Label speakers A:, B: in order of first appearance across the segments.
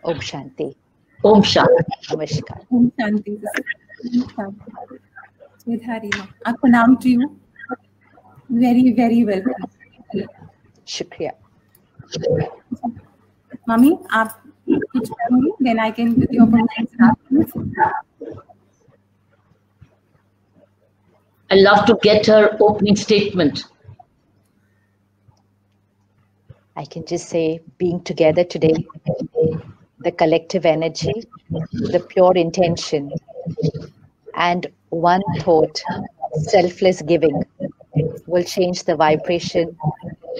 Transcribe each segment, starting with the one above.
A: ओम शांति।
B: ओम शांति।
A: नमस्कार।
C: ओम शांति। Sweetheart, आपका नाम to you. Very, very welcome.
A: शुक्रिया।
C: मम्मी, आप कुछ करेंगे? Then I can with your permission.
B: I love to get her opening statement.
A: I can just say, being together today, the collective energy, the pure intention, and one thought, selfless giving, will change the vibration,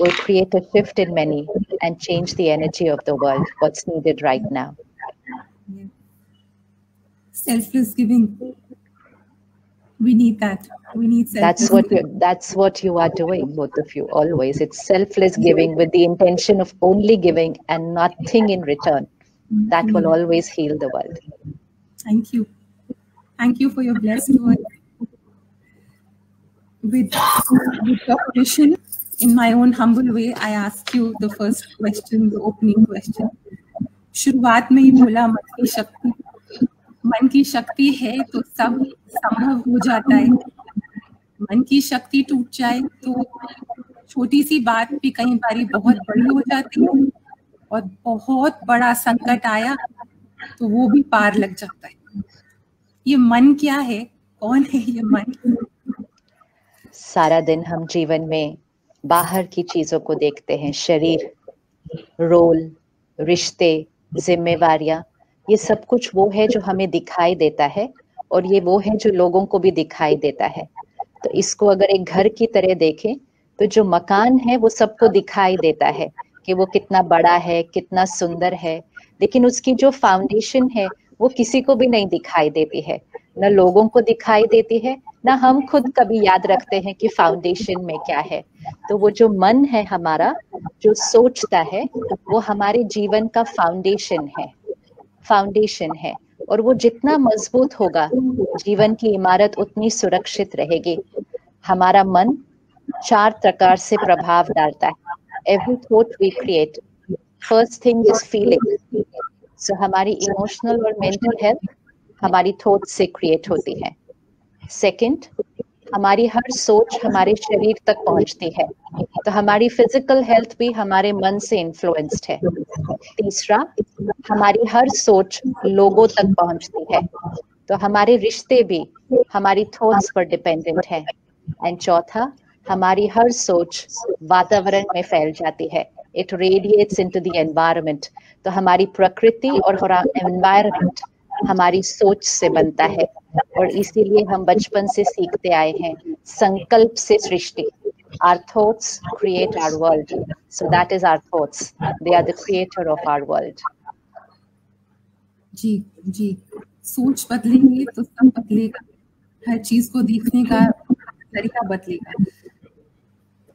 A: will create a shift in many, and change the energy of the world, what's needed right now.
C: Selfless giving. We need that. We need selfless
A: That's what you are doing, both of you, always. It's selfless giving with the intention of only giving and nothing in return. That will always heal the world.
C: Thank you. Thank you for your blessed word. With your permission, in my own humble way, I ask you the first question, the opening question. शुरुआत में ही बोला मन की शक्ति है तो सब संभव हो जाता है। मन की शक्ति टूट जाए तो छोटी सी बात भी कई बारी बहुत बड़ी हो जाती है, और बहुत बड़ा संकट आया तो वो भी पार लग जाता है। ये मन क्या है? कौन है ये मन?
A: सारा दिन हम जीवन में बाहर की चीजों को देखते हैं, शरीर, रोल, रिश्ते, जिम्मेवारियां, ये सब कुछ वो है जो हमें दिखाई देता है, और ये वो है जो लोगों को भी दिखाई देता है। तो इसको अगर एक घर की तरह देखें तो जो मकान है वो सबको दिखाई देता है कि वो कितना बड़ा है, कितना सुंदर है, लेकिन उसकी जो फाउंडेशन है वो किसी को भी नहीं दिखाई देती है, न लोगों को दिखाई देती है, ना हम खुद कभी याद रखते हैं कि फाउंडेशन में क्या है। तो वो जो मन है हमारा, जो सोचता है, वो हमारे जीवन का फाउंडेशन है, और वो जितना मजबूत होगा जीवन की इमारत उतनी सुरक्षित रहेगी। हमारा मन 4 प्रकार से प्रभाव डालता है। Every thought we create, first thing is feeling. So हमारी इमोशनल और मेंटल हेल्थ हमारी थॉट से क्रिएट होती है। सेकंड, हमारी हर सोच हमारे शरीर तक पहुंचती है, तो हमारी फिजिकल हेल्थ भी हमारे मन से इन्फ्लुएंस्ड है। तीसरा, हमारी हर सोच लोगों तक पहुंचती है, तो हमारे रिश्ते भी हमारी थॉट्स पर डिपेंडेंट है। एंड चौथा, हमारी हर सोच वातावरण में फैल जाती है, it radiates into the environment. तो हमारी प्रकृति और एनवायरनमेंट हमारी सोच से बनता है, और इसीलिए हम बचपन से सीखते आए हैं, संकल्प से सृष्टि। Our thoughts create our world. So that is our thoughts. They are the creator of our world.
C: जी जी, सोच बदलेंगे तो सब बदलेगा, हर चीज को देखने का तरीका बदलेगा।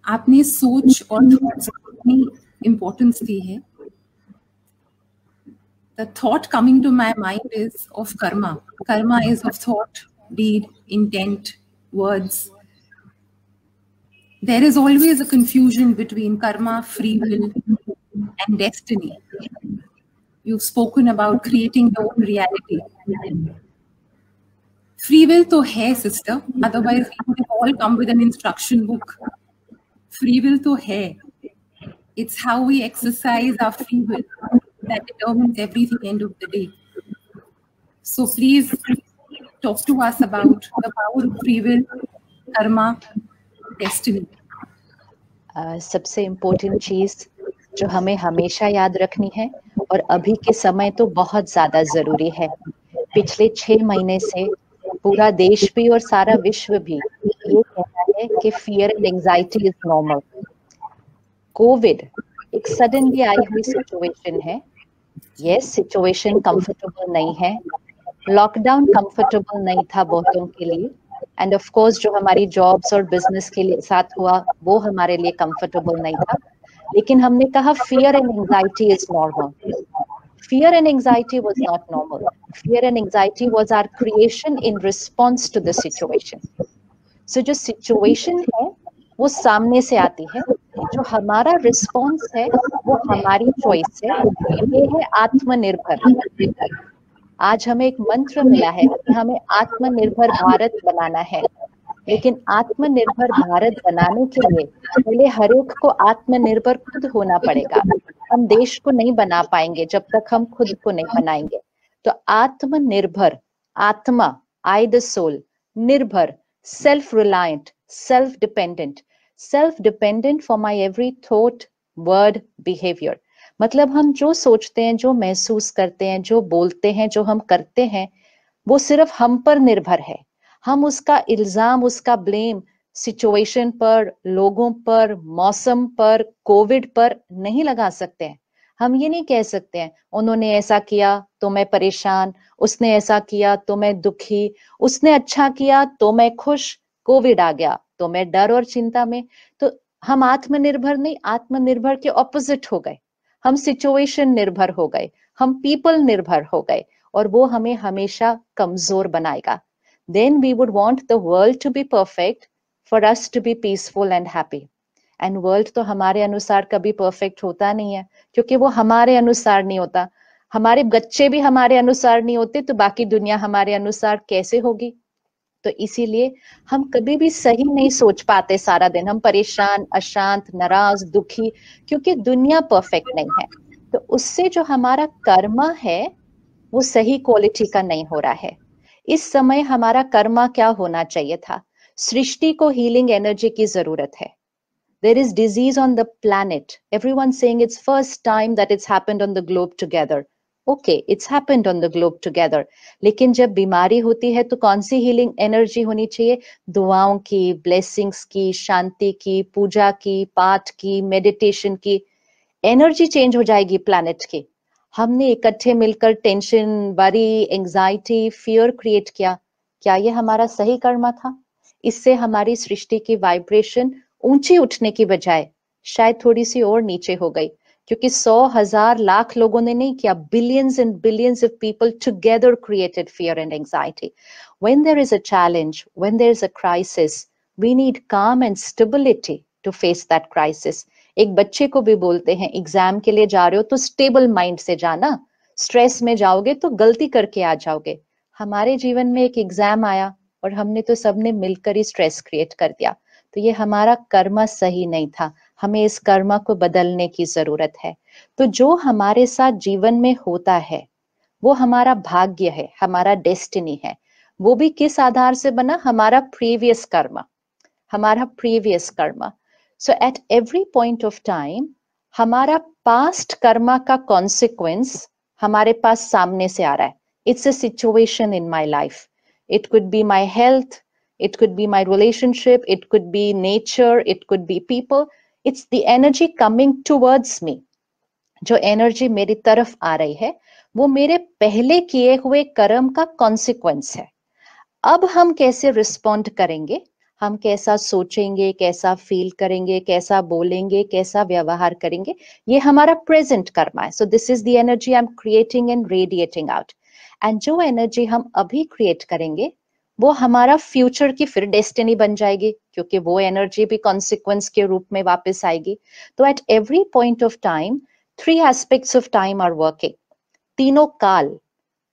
C: आपने सोच और थॉट्स को इतनी इम्पोर्टेंस दी है। The thought coming to my mind is of karma. Karma is of thought, deed, intent, words. There is always a confusion between karma, free will, and destiny. You've spoken about creating your own reality. Free will to hai, sister. Otherwise, we would have all come with an instruction book. Free will to hai. It's how we exercise our free will that determines everything end of the day. So please talk to us about the power of free will, karma, destiny.
A: सबसे important चीज जो हमें हमेशा याद रखनी है, और अभी के समय तो बहुत ज्यादा जरूरी है। पिछले 6 महीने से पूरा देश भी और सारा विश्व भी ये कहता है कि fear and anxiety is normal. Covid एक सडनली आई हुई सिचुएशन है। यस, सिचुएशन कंफर्टेबल नहीं है, लॉकडाउन कंफर्टेबल नहीं था बहुतों के लिए, एंड ऑफ कोर्स जो हमारी जॉब्स और बिजनेस के लिए साथ हुआ वो हमारे लिए कंफर्टेबल नहीं था। लेकिन हमने कहा fear and anxiety is normal. Fear and anxiety was not normal. Fear and anxiety was our creation in response to the situation. So जो situation है वो सामने से आती है, जो हमारा रिस्पॉन्स है वो हमारी चॉइस है, ये है आत्मनिर्भर। आज हमें एक मंत्र मिला है कि हमें आत्मनिर्भर भारत बनाना है, लेकिन आत्मनिर्भर भारत बनाने के लिए पहले हर एक को आत्मनिर्भर खुद होना पड़ेगा। हम देश को नहीं बना पाएंगे जब तक हम खुद को नहीं बनाएंगे। तो आत्मनिर्भर, आत्मा, आई द सोल, निर्भर, self reliant, self dependent for my every thought, word, behaviour. मतलब हम जो सोचते हैं, जो महसूस करते हैं, जो बोलते हैं, जो हम करते हैं, वो सिर्फ हम पर निर्भर है। हम उसका इल्जाम, उसका ब्लेम सिचुएशन पर, लोगों पर, मौसम पर, कोविड पर नहीं लगा सकते हैं। हम ये नहीं कह सकते हैं उन्होंने ऐसा किया तो मैं परेशान, उसने ऐसा किया तो मैं दुखी, उसने अच्छा किया तो मैं खुश, कोविड आ गया तो मैं डर और चिंता में। तो हम आत्मनिर्भर नहीं, आत्मनिर्भर के ऑपोजिट हो गए। हम सिचुएशन निर्भर हो गए, हम पीपल निर्भर हो गए, और वो हमें हमेशा कमजोर बनाएगा। Then we would want the world to be perfect for us to be peaceful and happy. And world तो हमारे अनुसार कभी perfect होता नहीं है, क्योंकि वो हमारे अनुसार नहीं होता। हमारे बच्चे भी हमारे अनुसार नहीं होते, तो बाकी दुनिया हमारे अनुसार कैसे होगी? तो इसीलिए हम कभी भी सही नहीं सोच पाते। सारा दिन हम परेशान, अशांत, नाराज, दुखी, क्योंकि दुनिया परफेक्ट नहीं है। तो उससे जो हमारा कर्मा है वो सही क्वालिटी का नहीं हो रहा है। इस समय हमारा कर्मा क्या होना चाहिए था? सृष्टि को हीलिंग एनर्जी की जरूरत है। There is disease on the planet. Everyone's saying it's first time that it's happened on the globe together. Okay, it's happened on the globe together. लेकिन जब बीमारी होती है तो कौन सी हीलिंग एनर्जी होनी चाहिए? दुआओं की, ब्लेसिंग्स की, शांति की, पूजा की, पाठ की, मेडिटेशन की। एनर्जी चेंज हो जाएगी प्लैनेट की। हमने इकट्ठे मिलकर tension, worry, anxiety, fear create किया। क्या ये हमारा सही कर्मा था? इससे हमारी सृष्टि की वाइब्रेशन ऊंची उठने की बजाय शायद थोड़ी सी और नीचे हो गई, क्योंकि 100,000 लाख लोगों ने नहीं किया, billions and billions of people together created fear and anxiety. When there is a challenge, when there is a crisis, we need calm and stability to face that crisis. एक बच्चे को भी बोलते हैं एग्जाम के लिए जा रहे हो तो स्टेबल माइंड से जाना, स्ट्रेस में जाओगे तो गलती करके आ जाओगे। हमारे जीवन में एक एग्जाम आया और हमने तो सबने मिलकर ही स्ट्रेस क्रिएट कर दिया। तो ये हमारा कर्मा सही नहीं था, हमें इस कर्मा को बदलने की जरूरत है। तो जो हमारे साथ जीवन में होता है वो हमारा भाग्य है, हमारा डेस्टिनी है। वो भी किस आधार से बना? हमारा प्रीवियस कर्मा, हमारा previous Karma. So eight every point of time हमारा पास्ट कर्मा का कॉन्सिक्वेंस हमारे पास सामने से आ रहा है। It's a situation in my life, it could be my health, it could be my relationship, it could be nature, it could be people. It's the energy coming towards me. जो energy मेरी तरफ आ रही है वो मेरे पहले किए हुए कर्म का कॉन्सिक्वेंस है। अब हम कैसे रिस्पॉन्ड करेंगे, हम कैसा सोचेंगे, कैसा फील करेंगे, कैसा बोलेंगे, कैसा व्यवहार करेंगे, ये हमारा प्रेजेंट कर्मा है। So this is the energy I am creating and radiating out. And जो एनर्जी हम अभी क्रिएट करेंगे वो हमारा फ्यूचर की फिर डेस्टिनी बन जाएगी, क्योंकि वो एनर्जी भी कॉन्सिक्वेंस के रूप में वापस आएगी। तो at every point of time 3 aspects of time are working. तीनों काल,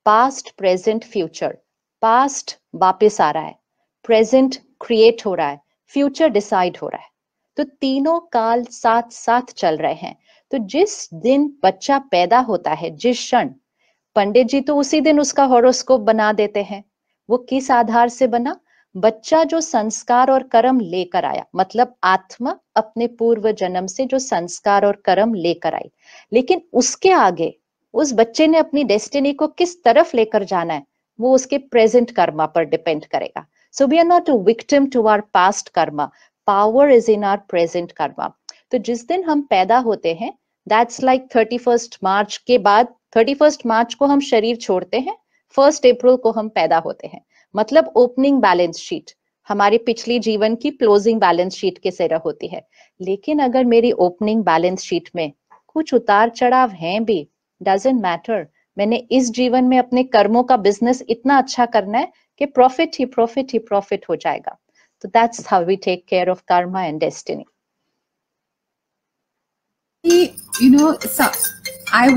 A: पास्ट, प्रेजेंट, फ्यूचर। पास्ट वापस आ रहा है, प्रेजेंट क्रिएट हो रहा है, फ्यूचर डिसाइड हो रहा है। तो तीनों काल साथ साथ चल रहे हैं। तो जिस दिन बच्चा पैदा होता है, जिस क्षण, पंडित जी तो उसी दिन उसका हॉरोस्कोप बना देते हैं। वो किस आधार से बना? बच्चा जो संस्कार और कर्म लेकर आया, मतलब आत्मा अपने पूर्व जन्म से जो संस्कार और कर्म लेकर आई। लेकिन उसके आगे उस बच्चे ने अपनी डेस्टिनी को किस तरफ लेकर जाना है वो उसके प्रेजेंट कर्मा पर डिपेंड करेगा। So we are not a victim to our past karma, power is in our present karma. तो जिस दिन हम पैदा होते हैं, दैट्स लाइक 31 मार्च के बाद, 31 मार्च को हम शरीर छोड़ते हैं, 1 अप्रैल को हम पैदा होते हैं। मतलब ओपनिंग बैलेंस शीट, हमारी पिछली जीवन की क्लोजिंग बैलेंस शीट के तरह होती है। लेकिन अगर मेरी ओपनिंग बैलेंस शीट में कुछ उतार चढ़ाव हैं भी, डजंट मैटर। मैंने इस जीवन में अपने कर्मों का बिजनेस इतना अच्छा करना है कि प्रॉफिट ही प्रॉफिट ही प्रॉफिट हो जाएगा। तो that's how we take care of karma and destiny.
C: You know, so I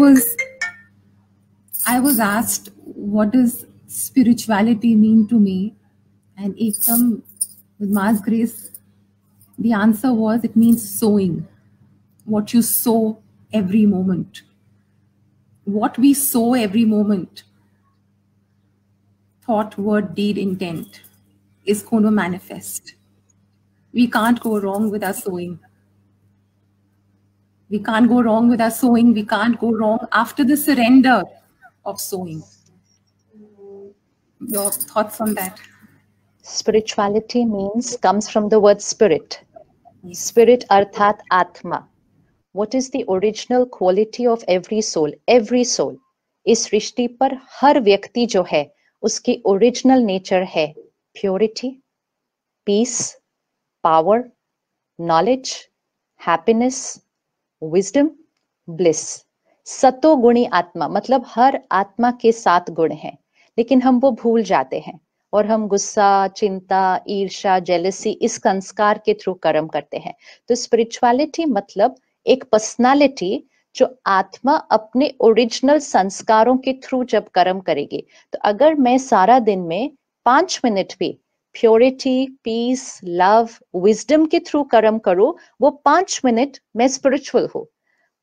C: was asked, what does spirituality mean to me? And Ekam, with Ma's grace, the answer was, it means sowing. What you sow every moment. What we sow every moment, thought, word, deed, intent, is going to manifest. We can't go wrong with our sowing. We can't go wrong with our sowing. We can't go wrong after the surrender of sowing. Your thoughts on that?
A: Spirituality comes from the word spirit. Spirit arthat atma. What is the original quality of every soul? Every soul. इस सृष्टि पर हर व्यक्ति जो है उसकी original nature है purity, peace, power, knowledge, happiness, wisdom, bliss. सतोगुणी आत्मा मतलब हर आत्मा के 7 गुण हैं, लेकिन हम वो भूल जाते हैं और हम गुस्सा, चिंता, ईर्ष्या, जेलसी इस संस्कार के थ्रू कर्म करते हैं. तो स्पिरिचुअलिटी मतलब एक पर्सनालिटी जो आत्मा अपने ओरिजिनल संस्कारों के थ्रू जब कर्म करेगी. तो अगर मैं सारा दिन में 5 मिनट भी प्योरिटी, पीस, लव, विजडम के थ्रू कर्म करूं, वो 5 मिनट मैं स्पिरिचुअल हूं,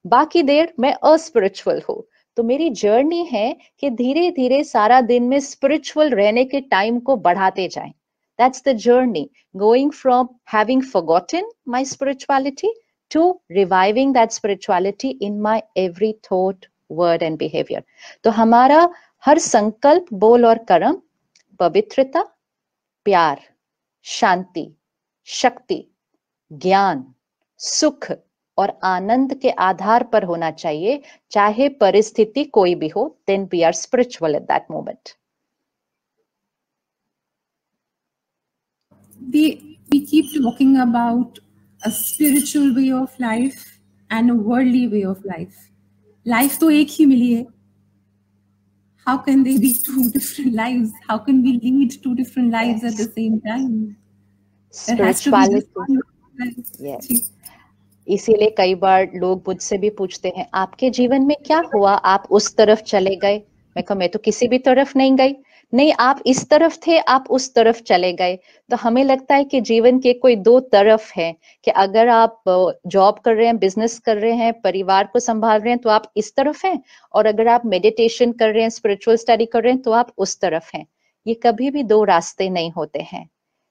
A: बाकी देर मैं अस्पिरिचुअल हूं. तो मेरी जर्नी है कि धीरे धीरे सारा दिन में स्पिरिचुअल रहने के टाइम को बढ़ाते जाएं. That's the journey, going from having forgotten my spirituality to reviving that spirituality in my every thought, word and behavior. तो हमारा हर संकल्प, बोल और कर्म पवित्रता, प्यार, शांति, शक्ति, ज्ञान, सुख और आनंद के आधार पर होना चाहिए, चाहे परिस्थिति कोई भी हो. Then we are spiritual at that moment.
C: We keep talking about a spiritual way of life and a worldly way of life. Life तो एक ही मिली है. How can they be 2 different lives? How can we lead 2 different lives at the same time?
A: Spirituality. Yes. इसीलिए कई बार लोग मुझसे भी पूछते हैं, आपके जीवन में क्या हुआ, आप उस तरफ चले गए. मैं कहा, मैं तो किसी भी तरफ नहीं गई. नहीं, आप इस तरफ थे, आप उस तरफ चले गए. तो हमें लगता है कि जीवन के कोई 2 तरफ हैं, कि अगर आप जॉब कर रहे हैं, बिजनेस कर रहे हैं, परिवार को संभाल रहे हैं तो आप इस तरफ हैं, और अगर आप मेडिटेशन कर रहे हैं, स्पिरिचुअल स्टडी कर रहे हैं तो आप उस तरफ हैं. ये कभी भी 2 रास्ते नहीं होते हैं.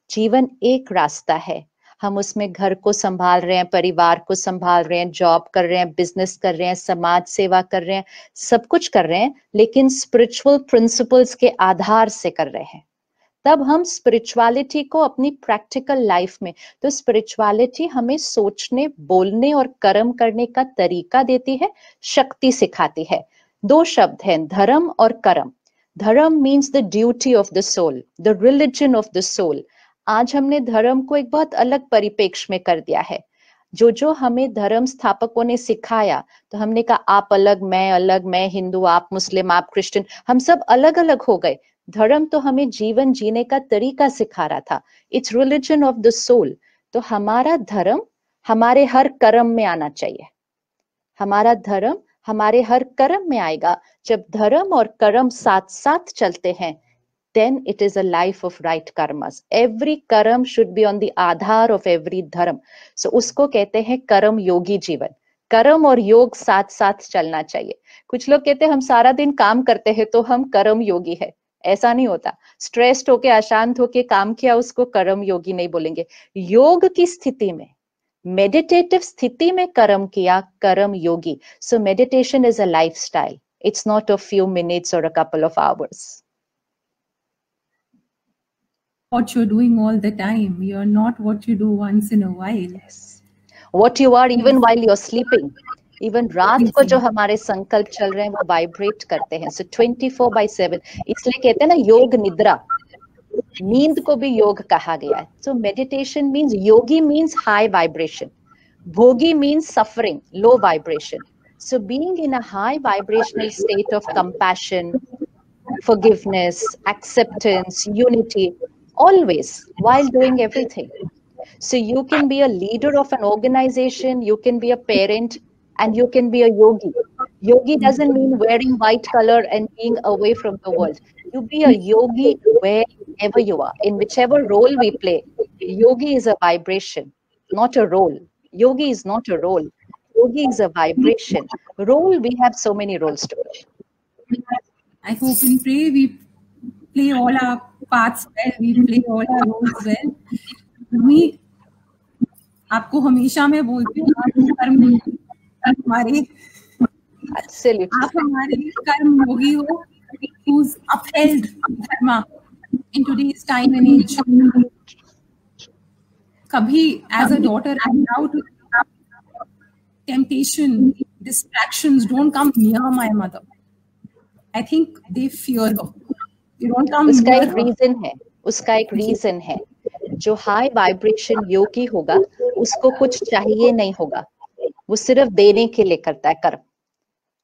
A: जीवन एक रास्ता है. हम उसमें घर को संभाल रहे हैं, परिवार को संभाल रहे हैं, जॉब कर रहे हैं, बिजनेस कर रहे हैं, समाज सेवा कर रहे हैं, सब कुछ कर रहे हैं, लेकिन स्पिरिचुअल प्रिंसिपल्स के आधार से कर रहे हैं. तब हम स्पिरिचुअलिटी को अपनी प्रैक्टिकल लाइफ में, तो स्पिरिचुअलिटी हमें सोचने, बोलने और कर्म करने का तरीका देती है, शक्ति सिखाती है. 2 शब्द हैं, धर्म और कर्म. धर्म means the duty of the soul, the religion of the soul. आज हमने धर्म को एक बहुत अलग परिप्रेक्ष्य में कर दिया है. जो हमें धर्म स्थापकों ने सिखाया, तो हमने कहा आप अलग, मैं हिंदू, आप मुस्लिम, आप क्रिश्चियन, हम सब अलग अलग हो गए. धर्म तो हमें जीवन जीने का तरीका सिखा रहा था. It's religion of the soul. तो हमारा धर्म हमारे हर कर्म में आना चाहिए. हमारा धर्म हमारे हर कर्म में आएगा. जब धर्म और कर्म साथ साथ चलते हैं, then it is a life of right karmas. Every karma should be on the Aadhaar of every dharma. So उसको कहते हैं कर्म योगी जीवन. कर्म और योग साथ साथ चलना चाहिए. कुछ लोग कहते हैं हम सारा दिन काम करते हैं तो हम कर्म योगी है. ऐसा नहीं होता. स्ट्रेस्ड होके, अशांत होके काम किया उसको कर्म योगी नहीं बोलेंगे. योग की स्थिति में, मेडिटेटिव स्थिति में कर्म किया, कर्म योगी. So meditation is a lifestyle. It's not a few minutes or a couple of hours.
C: What you're doing all the time. You're not what you do once in a while.
A: Yes. What you are even while you're sleeping. Even रात को जो हमारे संकल्प चल रहे हैं वो vibrate करते हैं. So 24/7. इसलिए कहते हैं ना योग निद्रा. नींद को भी योग कहा गया है. So meditation means, yogi means high vibration. Bhogi means suffering, low vibration. So being in a high vibrational state of compassion, forgiveness, acceptance, unity, always while doing everything. So you can be a leader of an organization, you can be a parent and you can be a yogi. Yogi doesn't mean wearing white color and being away from the world. You be a yogi wherever you are, in whichever role we play. Yogi is a vibration, not a role. Yogi is not a role. Yogi is a vibration. Role, we have so many roles to play.
C: I hope and pray we play all our parts well, we play all our roles well. Mummy, आपको हमेशा मैं बोलती हूँ आप हमारे आप हमारे कर्म योगी हो, who's upheld dharma in today's time and age. कभी as a daughter I'm now to temptation, distractions don't come near my mother. I think they fear her. They don't come
A: उसका
C: near
A: एक
C: her.
A: रीजन है, उसका एक reason है. जो high vibration योगी होगा उसको कुछ चाहिए नहीं होगा, वो सिर्फ देने के लिए करता है कर्म.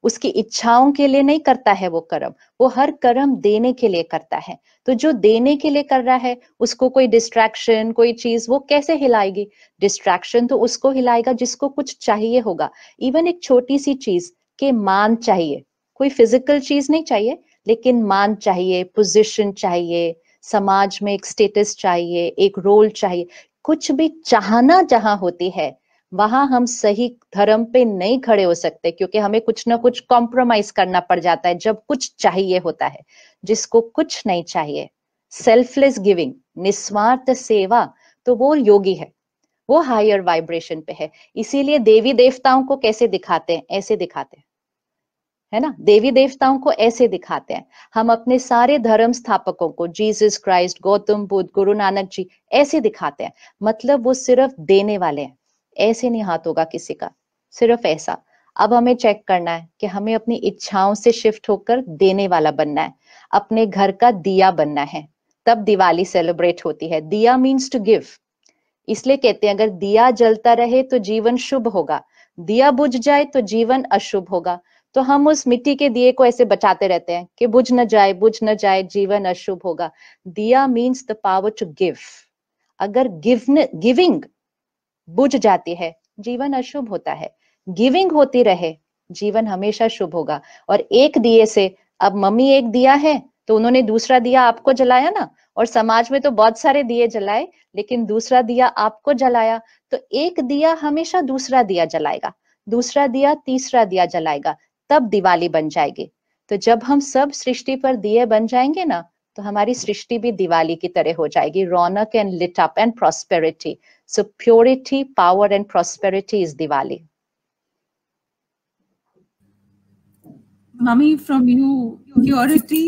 A: उसकी इच्छाओं के लिए नहीं करता है वो कर्म, वो हर कर्म देने के लिए करता है. तो जो देने के लिए कर रहा है उसको कोई डिस्ट्रैक्शन, कोई चीज वो कैसे हिलाएगी? डिस्ट्रैक्शन तो उसको हिलाएगा जिसको कुछ चाहिए होगा. इवन एक छोटी सी चीज के मान चाहिए, कोई फिजिकल चीज नहीं चाहिए, लेकिन मान चाहिए, पोजीशन चाहिए, समाज में एक स्टेटस चाहिए, एक रोल चाहिए. कुछ भी चाहना जहां होती है वहां हम सही धर्म पे नहीं खड़े हो सकते, क्योंकि हमें कुछ ना कुछ कॉम्प्रोमाइज करना पड़ जाता है जब कुछ चाहिए होता है. जिसको कुछ नहीं चाहिए, सेल्फलेस गिविंग, निस्वार्थ सेवा, तो वो योगी है, वो हायर वाइब्रेशन पे है. इसीलिए देवी देवताओं को कैसे दिखाते हैं? ऐसे दिखाते हैं, है ना. देवी देवताओं को ऐसे दिखाते हैं. हम अपने सारे धर्म स्थापकों को, जीसस क्राइस्ट, गौतम बुद्ध, गुरु नानक जी, ऐसे दिखाते हैं. मतलब वो सिर्फ देने वाले हैं. ऐसे नहीं हाथ होगा किसी का, सिर्फ ऐसा. अब हमें चेक करना है कि हमें अपनी इच्छाओं से शिफ्ट होकर देने वाला बनना है, अपने घर का दिया बनना है. तब दिवाली सेलिब्रेट होती है. दिया मीन्स टू गिव. इसलिए कहते हैं अगर दिया जलता रहे तो जीवन शुभ होगा, दिया बुझ जाए तो जीवन अशुभ होगा. तो हम उस मिट्टी के दिए को ऐसे बचाते रहते हैं कि बुझ न जाए, बुझ न जाए, जीवन अशुभ होगा. दिया means the power to give. अगर गिविंग बुझ जाती है जीवन अशुभ होता है. गिविंग होती रहे जीवन हमेशा शुभ होगा. और एक दिए से, अब मम्मी एक दिया है तो उन्होंने दूसरा दिया आपको जलाया ना, और समाज में तो बहुत सारे दिए जलाए, लेकिन दूसरा दिया आपको जलाया. तो एक दिया हमेशा दूसरा दिया जलाएगा, दूसरा दिया तीसरा दिया जलाएगा, तब दिवाली बन जाएगी. तो जब हम सब सृष्टि पर दिए बन जाएंगे ना, तो हमारी सृष्टि भी दिवाली की तरह हो जाएगी. रौनक and lit up and prosperity. So purity, power and prosperity is Diwali.
C: Mummy, from you, purity,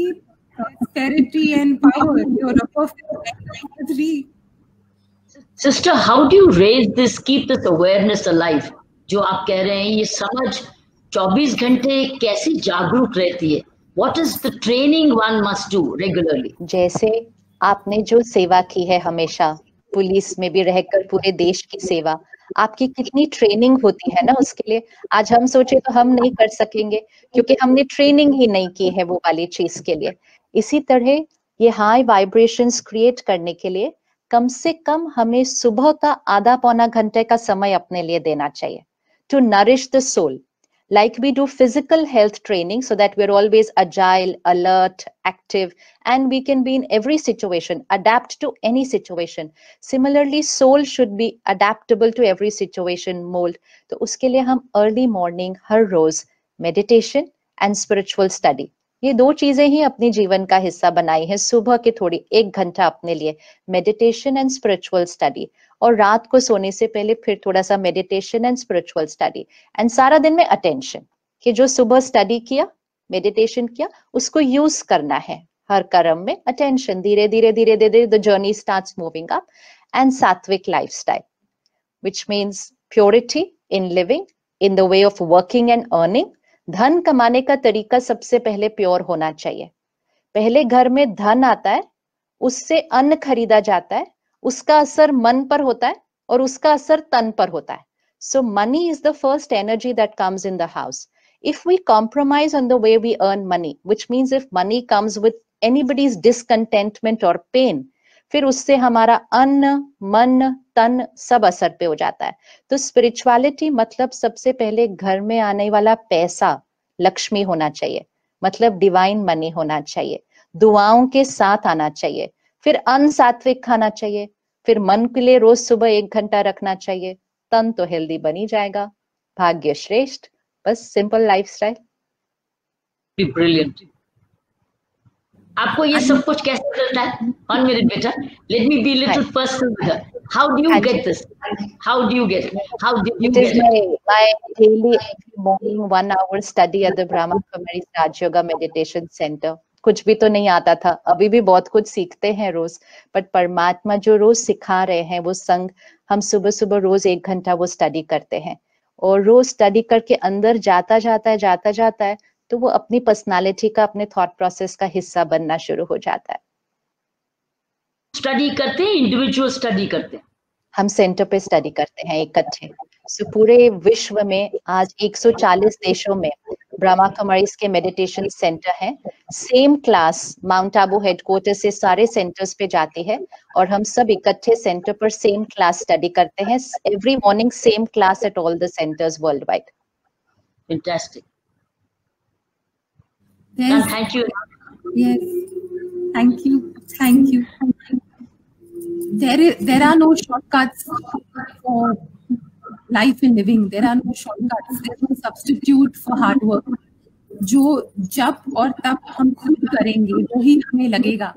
C: prosperity and power. You're a perfect three.
B: Sister, how do you raise this, keep this awareness alive? जो आप कह रहे हैं ये समझ 24 घंटे कैसी जागरूक रहती है? What is the training one must do regularly?
A: जैसे आपने जो सेवा की है हमेशा, पुलिस में भी रहकर पूरे देश की सेवा, आपकी कितनी ट्रेनिंग होती है ना उसके लिए. आज हम सोचे तो हम नहीं कर सकेंगे क्योंकि हमने ट्रेनिंग ही नहीं की है वो वाली चीज के लिए. इसी तरह ये हाई वाइब्रेशंस क्रिएट करने के लिए कम से कम हमें सुबह का आधा पौना घंटे का समय अपने लिए देना चाहिए, to nourish the soul. Like we do physical health training so that we're always agile, alert, active, and we can be in every situation, adapt to any situation. Similarly, soul should be adaptable to every situation, mold. तो उसके लिए हम early morning her rose meditation and spiritual study, ये दो चीजें ही अपने जीवन का हिस्सा बनाई है. सुबह के थोड़ी 1 घंटा अपने लिए मेडिटेशन एंड स्पिरिचुअल स्टडी, और रात को सोने से पहले फिर थोड़ा सा meditation and spiritual study. And सारा दिन में अटेंशन कि जो सुबह स्टडी किया, मेडिटेशन किया, उसको यूज करना है हर कर्म में. अटेंशन, धीरे धीरे धीरे धीरे the journey starts moving up. And सात्विक lifestyle, which means purity in living, in the way of working and earning. धन कमाने का तरीका सबसे पहले प्योर होना चाहिए. पहले घर में धन आता है, उससे अन्न खरीदा जाता है, उसका असर मन पर होता है और उसका असर तन पर होता है. So money is the first energy that comes in the house. If we compromise on the way we earn money, which means if money comes with anybody's discontentment or pain, फिर उससे हमारा अन्न, मन, तन सब असर पे हो जाता है। तो स्पिरिचुअलिटी मतलब सबसे पहले घर में आने वाला पैसा लक्ष्मी होना चाहिए, मतलब डिवाइन मनी होना चाहिए, दुआओं के साथ आना चाहिए, फिर अन्न सात्विक खाना चाहिए, फिर मन के लिए रोज सुबह 1 घंटा रखना चाहिए, तन तो हेल्दी बनी जाएगा, भाग्य श्रेष्ठ, बस सिंपल लाइफस्टाइल।
B: ब्रिलियंट। आपको ये सब कुछ कैसे चलता है? 1 मिनट बेटा, let me be little personal with her. How do you get this? How do you get it? How did you
A: It is
B: get it?
A: my daily every morning 1 hour study at the Brahma Kumaris Raj Yoga Meditation Center. कुछ भी तो नहीं आता था, अभी भी बहुत कुछ सीखते हैं रोज, बट परमात्मा जो रोज सिखा रहे हैं वो संग, हम सुबह सुबह रोज 1 घंटा वो स्टडी करते हैं, और रोज स्टडी करके अंदर जाता जाता है तो वो अपनी पर्सनालिटी का, अपने थॉट प्रोसेस का हिस्सा बनना शुरू हो जाता है।
B: स्टडी करते हैं, इंडिविजुअल स्टडी करते हैं?
A: हम सेंटर पे स्टडी करते हैं इकट्ठे। सो पूरे विश्व में आज 140 देशों में ब्रह्मा कुमारीज के मेडिटेशन सेंटर हैं। Same class mount Abu headquarter से सारे सेंटर्स पे जाती है, और हम सब इकट्ठे सेंटर पर सेम क्लास स्टडी करते हैं। Every morning same class at all the centres world wide.
B: Fantastic.
C: Yes.
B: Thank you.
C: Yes. Thank you. Thank you. There are no shortcuts for life and living. There are no shortcuts. There's no substitute for hard work. जो जब और तब हम खुद करेंगे वही हमें लगेगा।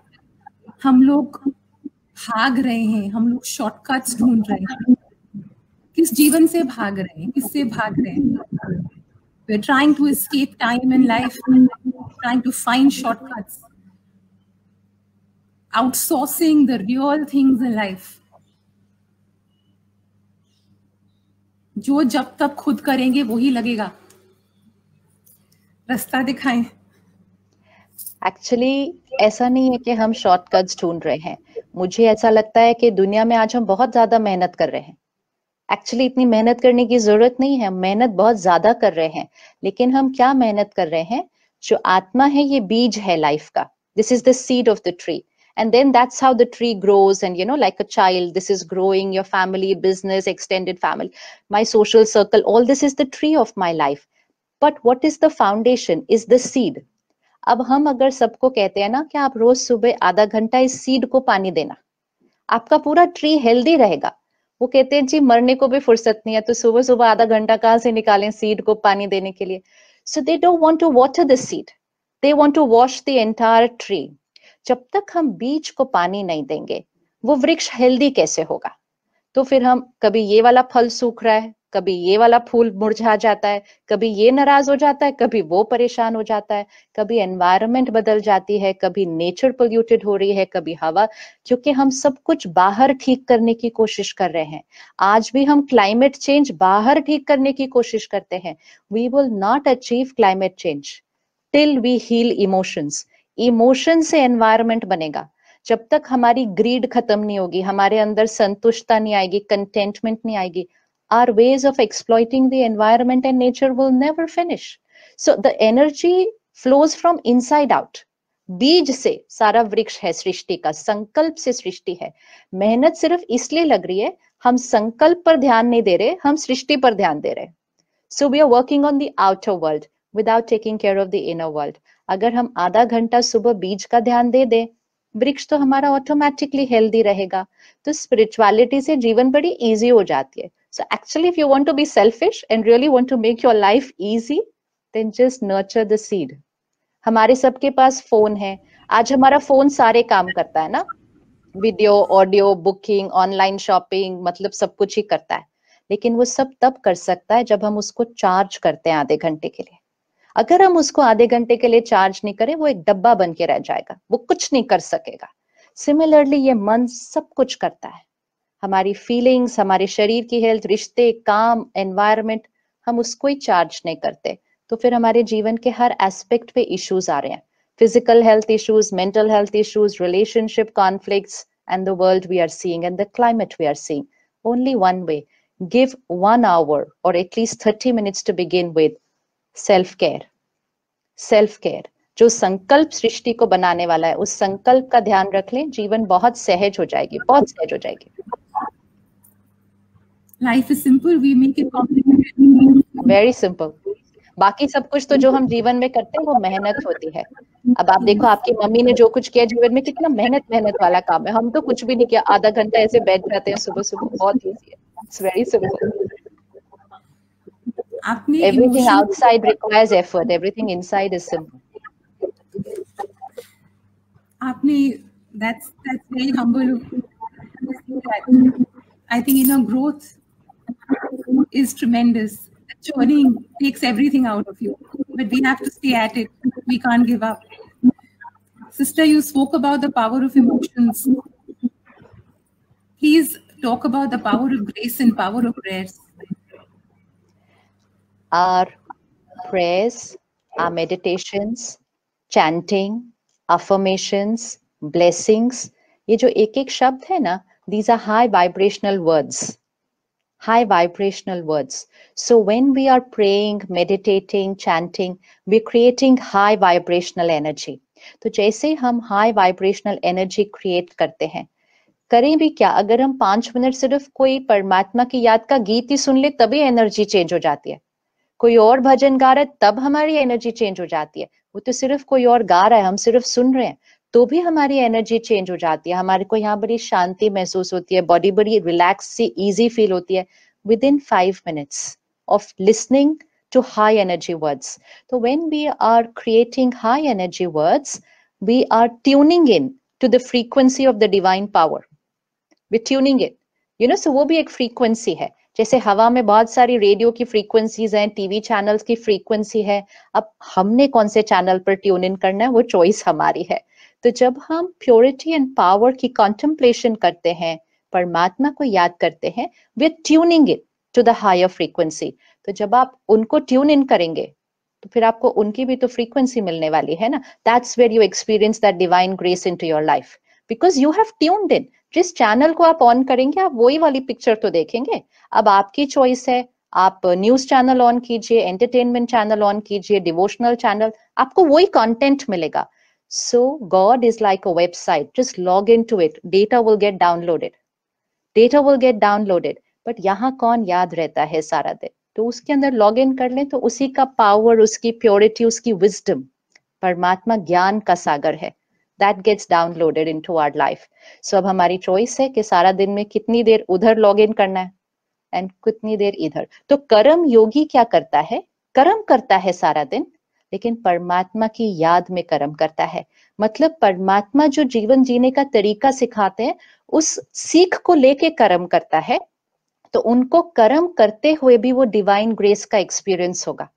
C: हम लोग भाग रहे हैं, हम लोग शॉर्टकट्स ढूंढ रहे हैं। किस जीवन से भाग रहे हैं, किससे भाग रहे हैं? We're trying to escape time in life, trying to find shortcuts, outsourcing the real things in life. जो जब तक खुद करेंगे वही लगेगा। रास्ता दिखाएं।
A: एक्चुअली ऐसा नहीं है कि हम शॉर्टकट्स ढूंढ रहे हैं, मुझे ऐसा लगता है कि दुनिया में आज हम बहुत ज्यादा मेहनत कर रहे हैं। एक्चुअली इतनी मेहनत करने की जरूरत नहीं है, मेहनत बहुत ज्यादा कर रहे हैं, लेकिन हम क्या मेहनत कर रहे हैं? जो आत्मा है ये बीज है लाइफ का, this is the seed of the tree, and then that's how the tree grows, and you know, like a child, this is growing, your family, business, extended family, my social circle, all this is the tree of my life. But what is the foundation is the seed. अब हम अगर सबको कहते हैं ना कि आप रोज सुबह आधा घंटा इस सीड को पानी देना, आपका पूरा ट्री हेल्दी रहेगा। वो कहते हैं जी मरने को भी फुर्सत नहीं है, तो सुबह सुबह आधा घंटा कहाँ से निकालें सीड को पानी देने के लिए? So they don't want to water the seed, they want to wash the entire tree. जब तक हम बीज को पानी नहीं देंगे वो वृक्ष हेल्दी कैसे होगा? तो फिर हम कभी ये वाला फल सूख रहा है, कभी ये वाला फूल मुरझा जाता है, कभी ये नाराज हो जाता है, कभी वो परेशान हो जाता है, कभी एनवायरनमेंट बदल जाती है, कभी नेचर पोल्यूटेड हो रही है, कभी हवा, क्योंकि हम सब कुछ बाहर ठीक करने की कोशिश कर रहे हैं। आज भी हम क्लाइमेट चेंज बाहर ठीक करने की कोशिश करते हैं। We will not achieve climate change till we heal emotions. Emotion से एनवायरनमेंट बनेगा। जब तक हमारी ग्रीड खत्म नहीं होगी, हमारे अंदर संतुष्टता नहीं आएगी, कंटेंटमेंट नहीं आएगी, our ways of exploiting the environment and nature will never finish. So the energy flows from inside out. बीज से सारा वृक्ष है सृष्टि का, संकल्प से सृष्टि है। मेहनत सिर्फ इसलिए लग रही है, हम संकल्प पर ध्यान नहीं दे रहे, हम सृष्टि पर ध्यान दे रहे। So we are working on the outer world without taking care of the inner world. अगर हम आधा घंटा सुबह बीज का ध्यान दे दें, वृक्ष तो हमारा ऑटोमेटिकली हेल्दी रहेगा। तो स्पिरिचुअलिटी से जीवन बड़ी इजी हो जाती है। So actually if you want to be selfish and really want to make your life easy, then just nurture the seed. हमारे सबके पास फोन है, आज हमारा फोन सारे काम करता है ना, video, audio, booking, online shopping, मतलब सब कुछ ही करता है। लेकिन वो सब तब कर सकता है जब हम उसको चार्ज करते हैं आधे घंटे के लिए। अगर हम उसको आधे घंटे के लिए चार्ज नहीं करें, वो एक डब्बा बन के रह जाएगा, वो कुछ नहीं कर सकेगा। सिमिलरली ये मन सब कुछ करता है, हमारी फीलिंग्स, हमारे शरीर की हेल्थ, रिश्ते, काम, एनवायरनमेंट, हम उसको ही चार्ज नहीं करते, तो फिर हमारे जीवन के हर एस्पेक्ट पे इश्यूज आ रहे हैं। Physical health issues, mental health issues, relationship conflicts, and the world we are seeing and the climate we are seeing. Only one way, give 1 hour or at least 30 minutes to begin with self care. Self care जो संकल्प सृष्टि को बनाने वाला है, उस संकल्प का ध्यान रख लें, जीवन बहुत सहज हो जाएगी, बहुत सहज हो जाएगी।
C: Life is simple, we make it complicated.
A: Very simple. बाकी सब कुछ तो जो हम जीवन में करते हैं वो मेहनत होती है. अब आप देखो आपकी मम्मी ने जो कुछ किया जीवन में, कितना मेहनत वाला काम है. हम तो कुछ भी नहीं किया, आधा घंटा ऐसे बैठ जाते हैं सुबह. बहुत इजी है. It's very simple. Everything outside requires effort. Everything inside is simple.
C: That's very humble. I think inner growth is tremendous. Churning takes everything out of you, but we have to stay at it. We can't give up. Sister, you spoke about the power of emotions. Please talk about the power of grace and power of prayers.
A: Our prayers, our meditations, chanting, affirmations, blessings, ये जो एक शब्द है ना, these are high vibrational words. High vibrational words. So when we are praying, meditating, chanting, we're creating high vibrational energy. तो जैसे हम high vibrational energy create करते हैं, करें भी क्या, अगर हम 5 मिनट सिर्फ कोई परमात्मा की याद का गीत ही सुन ले तभी एनर्जी चेंज हो जाती है. कोई और भजन गा रहा है तब हमारी एनर्जी चेंज हो जाती है. वो तो सिर्फ कोई और गा रहा है, हम सिर्फ सुन रहे हैं, तो भी हमारी एनर्जी चेंज हो जाती है. हमारे को यहाँ बड़ी शांति महसूस होती है, बॉडी बड़ी रिलैक्स सी इजी फील होती है within 5 minutes of listening to high energy words. So when we are creating high energy words, we are tuning in to the frequency of the divine power. We're tuning in. You know, so वो भी एक frequency है. जैसे हवा में बहुत सारी radio की फ्रीक्वेंसीज हैं, टीवी चैनल्स की फ्रीक्वेंसी है. अब हमने कौन से चैनल पर ट्यून इन करना है वो चॉइस हमारी है. तो जब हम प्योरिटी एंड पावर की कॉन्टेम्पलेशन करते हैं, परमात्मा को याद करते हैं, we are tuning it to the higher frequency. तो जब आप उनको ट्यून इन करेंगे तो फिर आपको उनकी भी तो फ्रीक्वेंसी मिलने वाली है ना. That's where you experience that divine grace into your life, because you have tuned in. जिस चैनल को आप ऑन करेंगे आप वही वाली पिक्चर तो देखेंगे. अब आपकी चॉइस है, आप न्यूज चैनल ऑन कीजिए, एंटरटेनमेंट चैनल ऑन कीजिए, डिवोशनल चैनल, आपको वही कंटेंट मिलेगा. So God is like a website. Just log into it. Data will get downloaded. Data will get downloaded. But यहाँ कौन याद रहता है सारा दिन? तो उसके अंदर लॉग इन कर लें तो उसी का पावर, उसकी प्योरिटी, उसकी विजडम, परमात्मा ज्ञान का सागर है. That gets downloaded into our life. So अब हमारी चॉइस है कि सारा दिन में कितनी देर उधर लॉग इन करना है एंड कितनी देर इधर. तो कर्म योगी क्या करता है? कर्म करता है सारा दिन, लेकिन परमात्मा की याद में कर्म करता है. मतलब परमात्मा जो जीवन जीने का तरीका सिखाते हैं उस सीख को लेके कर्म करता है. तो उनको कर्म करते हुए भी वो डिवाइन ग्रेस का एक्सपीरियंस होगा.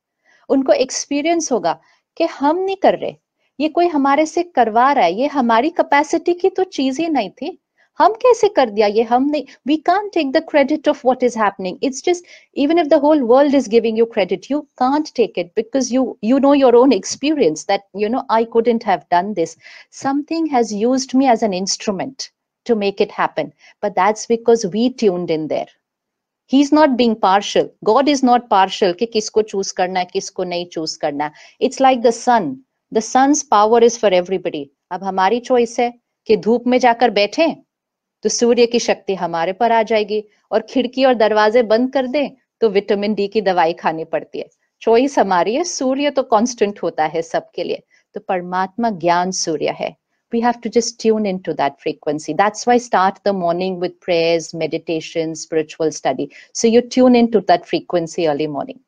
A: उनको एक्सपीरियंस होगा कि हम नहीं कर रहे, ये कोई हमारे से करवा रहा है, ये हमारी कैपेसिटी की तो चीज ही नहीं थी, हम कैसे कर दिया ये, हम नहीं. We can't take the credit of what is happening. It's just even if the whole world is giving you credit, you can't take it because you know your own experience that you know I couldn't have done this. Something has used me as an instrument to make it happen, but that's because we tuned in there. He's not being partial. God is not partial कि किसको choose करना है किसको नहीं choose करना है. It's like the sun. The sun's power is for everybody. अब हमारी चॉइस है कि धूप में जाकर बैठे तो सूर्य की शक्ति हमारे पर आ जाएगी, और खिड़की और दरवाजे बंद कर दें तो विटामिन डी की दवाई खानी पड़ती है. चॉइस हमारी है. सूर्य तो कांस्टेंट होता है सबके लिए, तो परमात्मा ज्ञान सूर्य है. We have to just tune into that frequency. That's why start the morning with prayers, meditation, spiritual study. So you tune into that frequency early morning.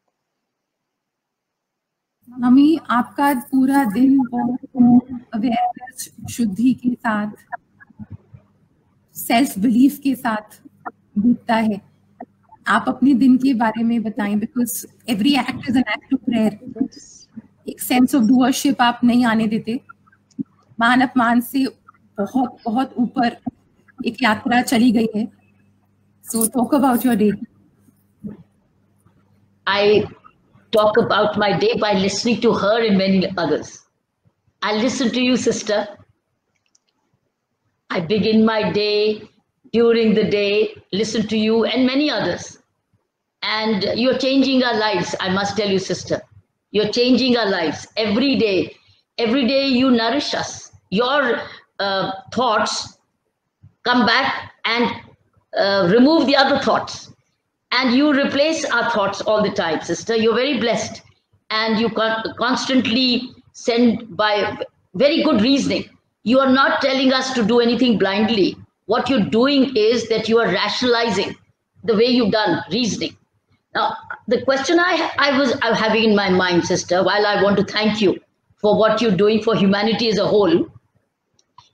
C: Mummy, आपका पूरा दिन अवेयरनेस, शुद्धि के साथ, सेल्फ बिलीफ के साथ बीतता है. आप अपने दिन के बारे में बताएं, because every act is an act of prayer. एक सेंस ऑफ डूअरशिप आप नहीं आने देते. मान अपमान से बहुत बहुत ऊपर एक यात्रा चली गई है. So talk about your day.
B: I talk about my day by listening to her and many others. I listen to you, sister. I begin my day, during the day, listen to you and many others. And you're changing our lives, I must tell you, sister. You're changing our lives every day. Every day you nourish us. Your thoughts come back and remove the other thoughts. and you replace our thoughts all the time, sister. You're very blessed, and you constantly send by very good reasoning. You are not telling us to do anything blindly. What you're doing is that you are rationalizing the way you've done reasoning. Now, the question I'm having in my mind, sister, while I want to thank you for what you're doing for humanity as a whole,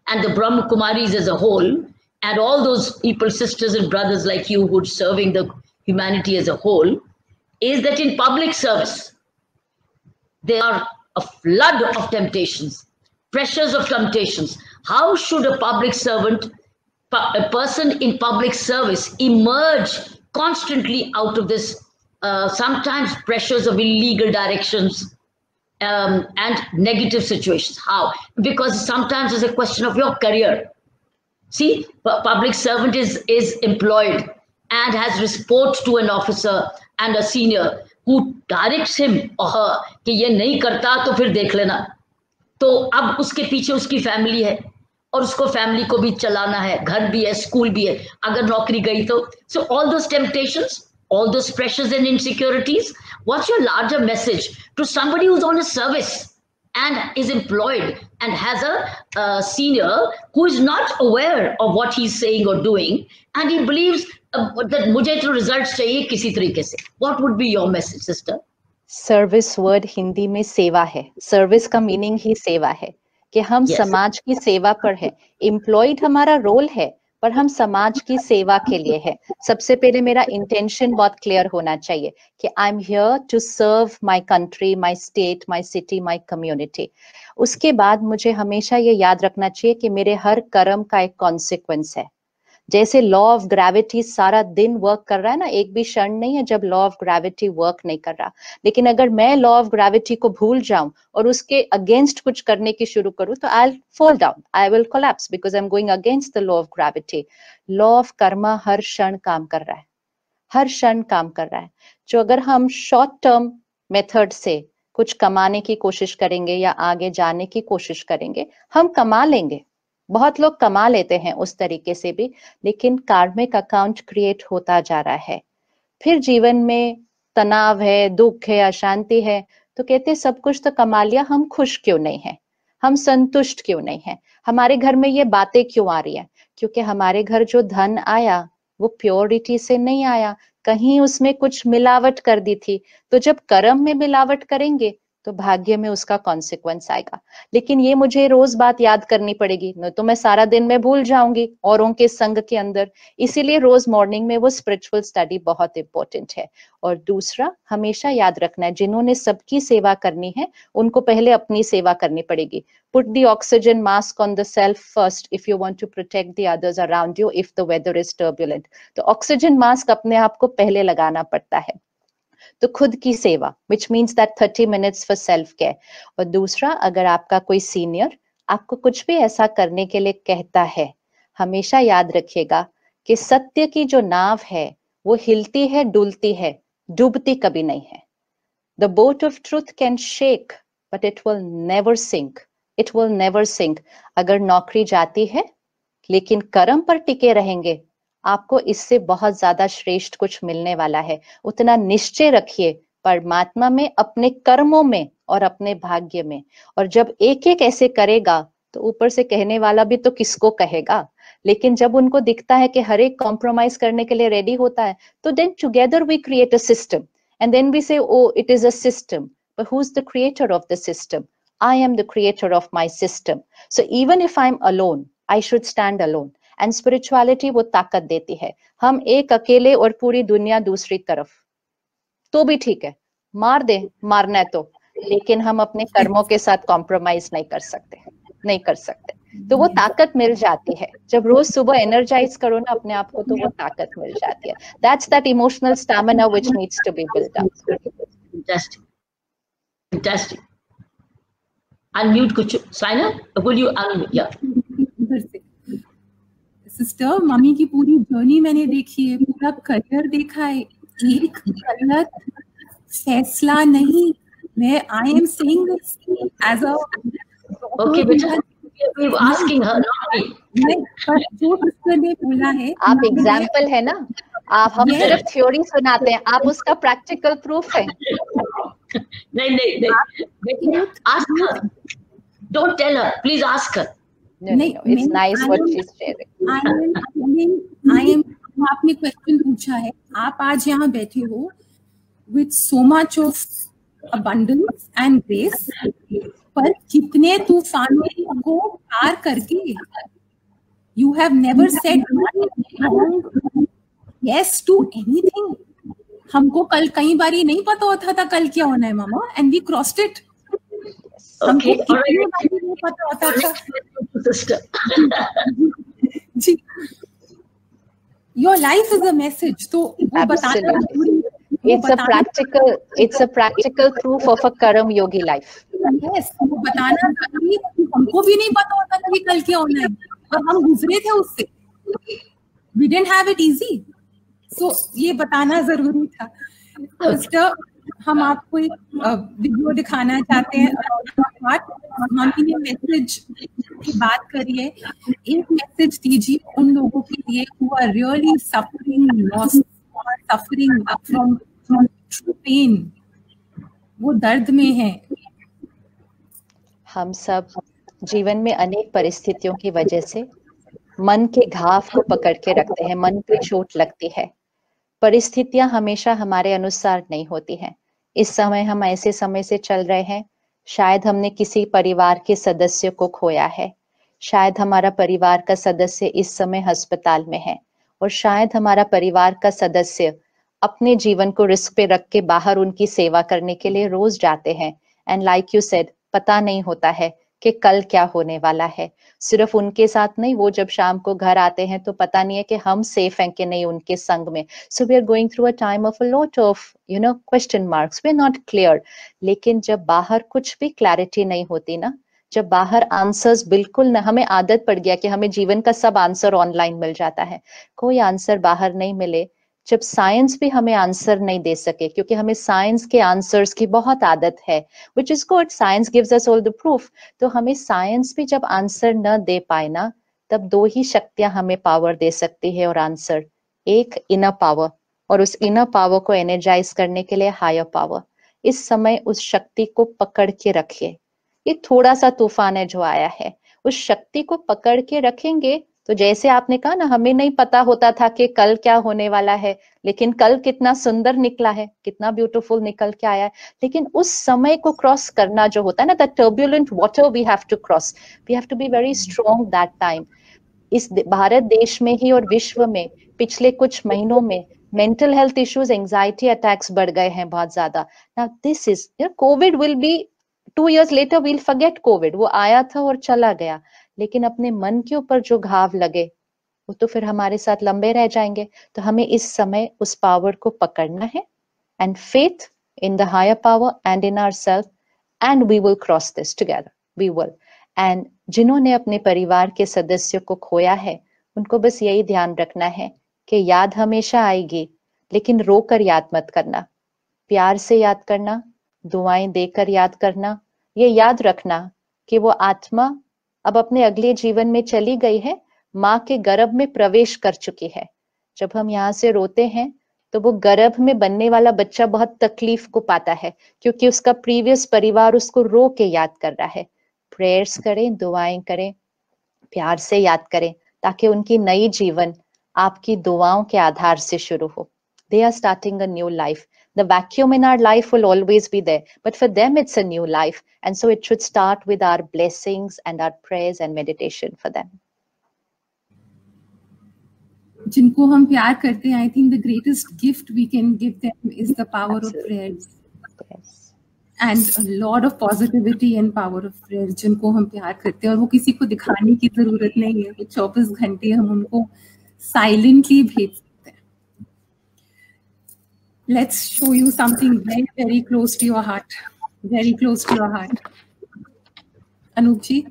B: and the Brahma Kumaris as a whole, and all those people, sisters and brothers like you who are serving the humanity as a whole, is that in public service, there are a flood of temptations, pressures of temptations. How should a public servant, a person in public service, emerge constantly out of this sometimes pressures of illegal directions and negative situations? How? Because sometimes it's a question of your career. See, a public servant is employed and has report to an officer and a senior who directs him or her कि ये नहीं करता तो फिर देख लेना. तो अब उसके पीछे उसकी फैमिली है और उसको फैमिली को भी चलाना है, घर भी है, स्कूल भी है, अगर नौकरी गई तो. So all those temptations, all those pressures and insecurities, what's your larger message to somebody who's on a service and is employed and has a senior who is not aware of what he's saying or doing, and he believes that मुझे तो results चाहिए किसी तरीके से? What would be your message, sister?
A: Service word Hindi में सेवा है. Service का मीनिंग ही सेवा है कि हम समाज की सेवा पर है. एम्प्लॉयड हमारा रोल है, पर हम समाज की सेवा के लिए है. सबसे पहले मेरा इंटेंशन बहुत क्लियर होना चाहिए कि I am here to serve my country, my state, my city, my community. उसके बाद मुझे हमेशा ये याद रखना चाहिए कि मेरे हर कर्म का एक कॉन्सिक्वेंस है. जैसे लॉ ऑफ ग्रेविटी सारा दिन वर्क कर रहा है ना, एक भी क्षण नहीं है जब लॉ ऑफ ग्रेविटी वर्क नहीं कर रहा. लेकिन अगर मैं लॉ ऑफ ग्रेविटी को भूल जाऊं और उसके अगेंस्ट कुछ करने की शुरू करूं तो I will fall down, I will collapse because I am going against the law of gravity. Law of karma हर क्षण काम कर रहा है, हर क्षण काम कर रहा है. जो अगर हम शॉर्ट टर्म मेथड से कुछ कमाने की कोशिश करेंगे या आगे जाने की कोशिश करेंगे, हम कमा लेंगे. बहुत लोग कमा लेते हैं उस तरीके से भी, लेकिन कार्मिक अकाउंट क्रिएट होता जा रहा है. फिर जीवन में तनाव है, दुख है, अशांति है, तो कहते सब कुछ तो कमा लिया, हम खुश क्यों नहीं है, हम संतुष्ट क्यों नहीं है, हमारे घर में ये बातें क्यों आ रही है? क्योंकि हमारे घर जो धन आया वो प्योरिटी से नहीं आया, कहीं उसमें कुछ मिलावट कर दी थी. तो जब कर्म में मिलावट करेंगे तो भाग्य में उसका कॉन्सिक्वेंस आएगा. लेकिन ये मुझे रोज बात याद करनी पड़ेगी, नहीं तो मैं सारा दिन में भूल जाऊंगी औरों के संग के अंदर. इसीलिए रोज मॉर्निंग में वो स्पिरिचुअल स्टडी बहुत इंपॉर्टेंट है. और दूसरा हमेशा याद रखना है, जिन्होंने सबकी सेवा करनी है उनको पहले अपनी सेवा करनी पड़ेगी. Put the oxygen mask on the self first if you want to protect the others around you if the weather is turbulent. तो ऑक्सीजन मास्क अपने आप को पहले लगाना पड़ता है. तो खुद की सेवा which means that 30 minutes for self care. और दूसरा, अगर आपका कोई सीनियर आपको कुछ भी ऐसा करने के लिए कहता है, हमेशा याद रखिएगा कि सत्य की जो नाव है वो हिलती है, डुलती है, डूबती कभी नहीं है. The boat of truth can shake but it will never sink. It will never sink. अगर नौकरी जाती है लेकिन कर्म पर टिके रहेंगे, आपको इससे बहुत ज्यादा श्रेष्ठ कुछ मिलने वाला है. उतना निश्चय रखिए परमात्मा में, अपने कर्मों में और अपने भाग्य में. और जब एक एक ऐसे करेगा तो ऊपर से कहने वाला भी तो किसको कहेगा. लेकिन जब उनको दिखता है कि हर एक कॉम्प्रोमाइज करने के लिए रेडी होता है, तो then together we create a system and then we say oh it is a system, but who is the creator of the system? I am the creator of my system. So even if I am alone, I should stand alone. And spirituality वो ताकत देती है. हम एक अकेले और पूरी दुनिया दूसरी तरफ, तो भी ठीक है, मार दे, मारना है तो, लेकिन हम अपने कर्मों के साथ कॉम्प्रोमाइज नहीं कर सकते, नहीं कर सकते. तो वो ताकत मिल जाती है जब रोज सुबह एनर्जाइज करो ना अपने आप को, तो वो ताकत मिल जाती है. That's that emotional stamina which needs to be built up.
B: Fantastic. Fantastic. Unmute कुछ, Saina, will you unmute? Yeah.
C: Sister, mummy की पूरी जर्नी मैंने देखी है, पूरा करियर देखा है, एक गलत फैसला नहीं. मैं I am saying this as a
B: okay बेटा, we are asking her, not me.
C: पर जो सिस्टर ने बोला है,
A: आप एग्जांपल है ना, आप हम सिर्फ थ्योरी सुनाते हैं, आप उसका प्रैक्टिकल प्रूफ है।
B: नहीं, ask her. Don't tell her. Please ask her.
A: No, it's nice what she's sharing.
C: आपने क्वेश्चन पूछा है, आप आज यहाँ बैठे हो with so much of abundance and grace, पर कितने तूफानों को पार करके you have never said one wrong yes to anything. हमको कल कई बारी नहीं पता होता था कल क्या होना है मामा, and we crossed it. हमको कितनी बारी नहीं पता होता था। जी, your life is a message. तो वो बताना,
A: it's a practical proof of a कर्म योगी life.
C: Yes, वो बताना जरूरी, हमको भी नहीं पता होता था कि कल क्या होना है, और हम गुजरे थे उससे। We didn't have it easy. So ये बताना जरूरी था। फर्स्ट हम आपको एक वीडियो दिखाना चाहते हैं। हमने मैसेज की बात करी है, एक मैसेज दीजिए उन लोगों के लिए who are really suffering loss or suffering from true pain, वो दर्द में है।
A: हम सब जीवन में अनेक परिस्थितियों की वजह से मन के घाव को पकड़ के रखते हैं, मन पे चोट लगती है। परिस्थितियां हमेशा हमारे अनुसार नहीं होती हैं। इस समय हम ऐसे समय से चल रहे हैं, शायद हमने किसी परिवार के सदस्य को खोया है, शायद हमारा परिवार का सदस्य इस समय अस्पताल में है, और शायद हमारा परिवार का सदस्य अपने जीवन को रिस्क पे रख के बाहर उनकी सेवा करने के लिए रोज जाते हैं। एंड लाइक यू सेड, पता नहीं होता है कि कल क्या होने वाला है। सिर्फ उनके साथ नहीं, वो जब शाम को घर आते हैं तो पता नहीं है कि हम सेफ हैं कि नहीं उनके संग में। So we are going through a time of a lot of question marks, we are not clear. लेकिन जब बाहर कुछ भी क्लैरिटी नहीं होती ना, जब बाहर आंसर्स बिल्कुल ना, हमें आदत पड़ गया कि हमें जीवन का सब आंसर ऑनलाइन मिल जाता है, कोई आंसर बाहर नहीं मिले, जब साइंस भी हमें आंसर नहीं दे सके, क्योंकि हमें साइंस के आंसर्स की बहुत आदत है, which is good, science gives us all the proof. तो हमें साइंस भी जब आंसर न दे पाए ना, तब दो ही शक्तियां हमें पावर दे सकती है और आंसर, एक इनर पावर, और उस इनर पावर को एनर्जाइज करने के लिए हायर पावर। इस समय उस शक्ति को पकड़ के रखिए। ये थोड़ा सा तूफान है जो आया है, उस शक्ति को पकड़ के रखेंगे तो जैसे आपने कहा ना, हमें नहीं पता होता था कि कल क्या होने वाला है, लेकिन कल कितना सुंदर निकला है, कितना ब्यूटीफुल निकल के आया है। लेकिन उस समय को क्रॉस करना जो होता है ना, the turbulent water we have to cross, we have to be very strong that time. इस भारत देश में ही और विश्व में पिछले कुछ महीनों में mental health issues, anxiety attacks बढ़ गए हैं बहुत ज्यादा। Now this is, Covid will be 2 years later, we'll forget Covid, वो आया था और चला गया, लेकिन अपने मन के ऊपर जो घाव लगे वो तो फिर हमारे साथ लंबे रह जाएंगे। तो हमें इस समय उस पावर को पकड़ना है, and faith in the higher power and in ourselves, and we will cross this together, we will. And जिन्होंने अपने परिवार के सदस्यों को खोया है, उनको बस यही ध्यान रखना है कि याद हमेशा आएगी, लेकिन रोकर याद मत करना, प्यार से याद करना, दुआएं देकर याद करना। ये याद रखना कि वो आत्मा अब अपने अगले जीवन में चली गई है, माँ के गर्भ में प्रवेश कर चुकी है। जब हम यहाँ से रोते हैं तो वो गर्भ में बनने वाला बच्चा बहुत तकलीफ को पाता है, क्योंकि उसका प्रीवियस परिवार उसको रो के याद कर रहा है। प्रेयर्स करें, दुआएं करें, प्यार से याद करें, ताकि उनकी नई जीवन आपकी दुआओं के आधार से शुरू हो। They are starting a new life. The vacuum in our life will always be there, but for them it's a new life, and so it should start with our blessings and our prayers and meditation for them.
C: जिनको हम प्यार करते हैं, I think the greatest gift we can give them is the power of prayers.
A: Yes.
C: And a lot of positivity and power of prayers. जिनको हम प्यार करते हैं, और वो किसी को दिखाने की जरूरत नहीं है, वो 24 घंटे हम उनको silently भेज सकते हैं। Let's show you something very, very close to your heart. Very close to your heart. Anup ji.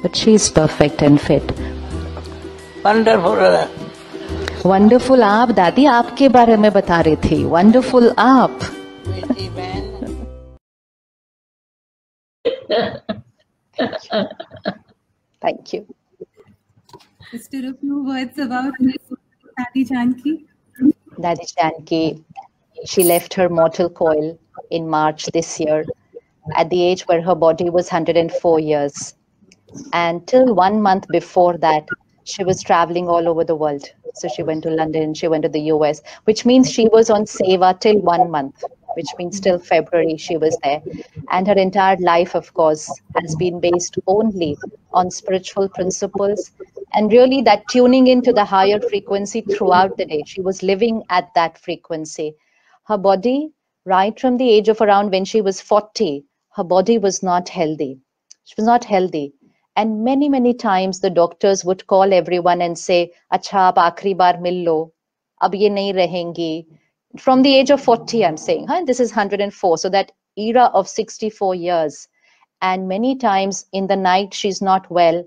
A: but she's perfect and fit.
D: Wonderful.
A: Wonderful आप दादी आपके बारे में बता रही थी. वंडरफुल आप. Thank you.
C: Sister, a few words about Dadi Janki.
A: Dadi Janki, she left her mortal coil in March this year at the age where her body was 104 years. And till 1 month before that, she was traveling all over the world. So she went to London, she went to the US, which means she was on Seva till 1 month, which means till February she was there. And her entire life, of course, has been based only on spiritual principles and really that tuning into the higher frequency throughout the day. She was living at that frequency. Her body, right from the age of around when she was 40, her body was not healthy. She was not healthy. And many, many times the doctors would call everyone and say, "Acha, aap aakhri baar mil lo, ab ye nahi rahengi." From the age of 40, I'm saying, this is 104. So that era of 64 years. And many times in the night, she's not well.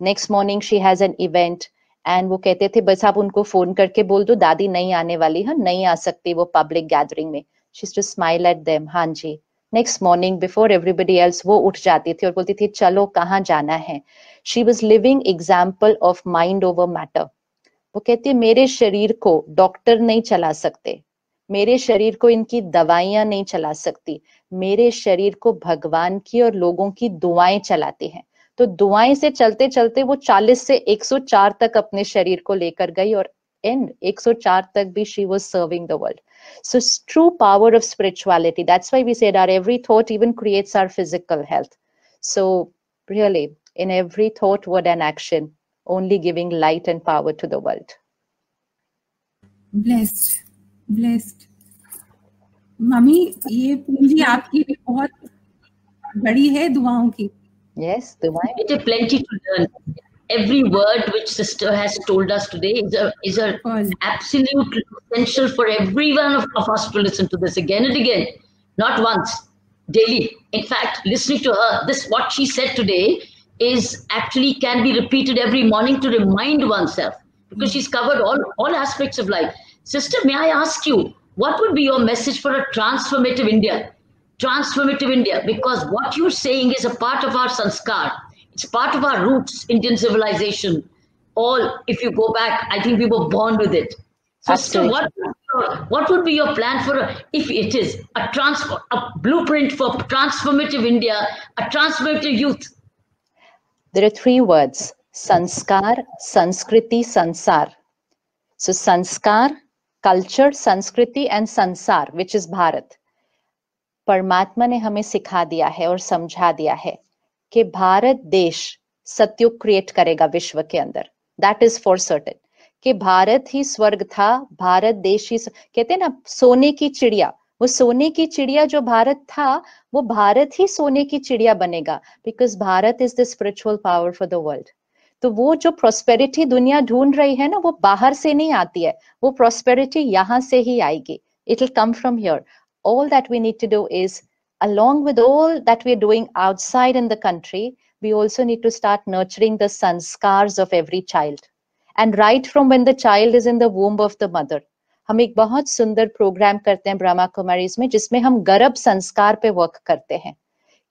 A: Next morning, she has an event. And वो कहते थे बस आप उनको phone करके बोल दो दादी नहीं आने वाली है, नहीं आ सकती वो पब्लिक गैदरिंग में. She used to smile at them. हाँ जी. Next morning, before everybody else, वो उठ जाती थी और बोलती थी चलो कहाँ जाना है. She was living example of mind over matter. वो कहती है मेरे शरीर को डॉक्टर नहीं चला सकते, मेरे शरीर को इनकी दवाइयां नहीं चला सकती, मेरे शरीर को भगवान की और लोगों की दुआएं चलाती हैं. तो दुआएं से चलते चलते वो 40 से 104 तक अपने शरीर को लेकर गई और एंड 104 तक भी she was serving the world. So true power of spirituality. That's why we said our every thought even creates our physical health. So really, in every thought, word, and action, only giving light and power to the world.
C: Blessed, blessed. Mummy, ये पूंजी आपकी भी बहुत बड़ी है दुआओं की.
A: Yes, दुआएं.
B: It is plenty to learn. Every word which sister has told us today is a absolute essential for every one of us to listen to this again and again, not once, daily. In fact, listening to her, what she said today is actually can be repeated every morning to remind oneself, because she's covered all aspects of life. Sister, may I ask you, what would be your message for a transformative India? Transformative India, because what you're saying is a part of our sanskar. It's part of our roots, Indian civilization. All, if you go back, I think we were born with it. So what would be your plan for, if it is a blueprint for transformative India, a transformative youth?
A: There are 3 words: sanskar, sanskriti, sansar. So sanskar, culture, sanskriti, and sansar, which is Bharat. परमात्मा ने हमें सिखा दिया है और समझा दिया है कि भारत देश सतयुग क्रिएट करेगा विश्व के अंदर. दैट इज फॉर सर्टेन कि भारत ही स्वर्ग था, भारत देश ही, कहते हैं ना सोने की चिड़िया, वो सोने की चिड़िया जो भारत था वो भारत ही सोने की चिड़िया बनेगा, because Bharat is the spiritual power for the world. तो वो जो प्रॉस्पेरिटी दुनिया ढूंढ रही है ना, वो बाहर से नहीं आती है, वो प्रॉस्पेरिटी यहाँ से ही आएगी. It will come from here. All that we need to do is, along with all that we're doing outside in the country, we also need to start nurturing the sanskars of every child. And right from when the child is in the womb of the mother. हम एक बहुत सुंदर programme करते हैं ब्रह्मा कुमारीज में, जिसमें हम गर्भ संस्कार पे वर्क करते हैं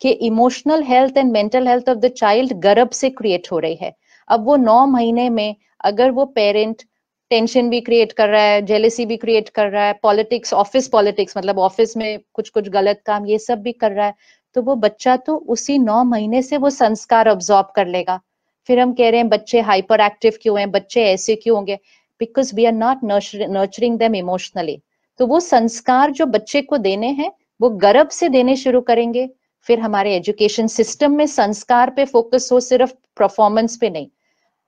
A: कि emotional health and mental health of the child गर्भ से क्रिएट हो रही है. अब वो 9 महीने में अगर वो पेरेंट टेंशन भी क्रिएट कर रहा है, जेलेसी भी क्रिएट कर रहा है, पॉलिटिक्स, ऑफिस पॉलिटिक्स मतलब ऑफिस में कुछ गलत काम, ये सब भी कर रहा है, तो वो बच्चा तो उसी 9 महीने से वो संस्कार ऑब्जॉर्ब कर लेगा. फिर हम कह रहे हैं बच्चे हाइपर एक्टिव क्यों हैं, बच्चे ऐसे क्यों होंगे, because we are not nurturing them emotionally. तो वो संस्कार जो बच्चे को देने हैं वो गर्भ से देने शुरू करेंगे. फिर हमारे एजुकेशन सिस्टम में संस्कार पे फोकस हो, सिर्फ परफॉर्मेंस पे नहीं.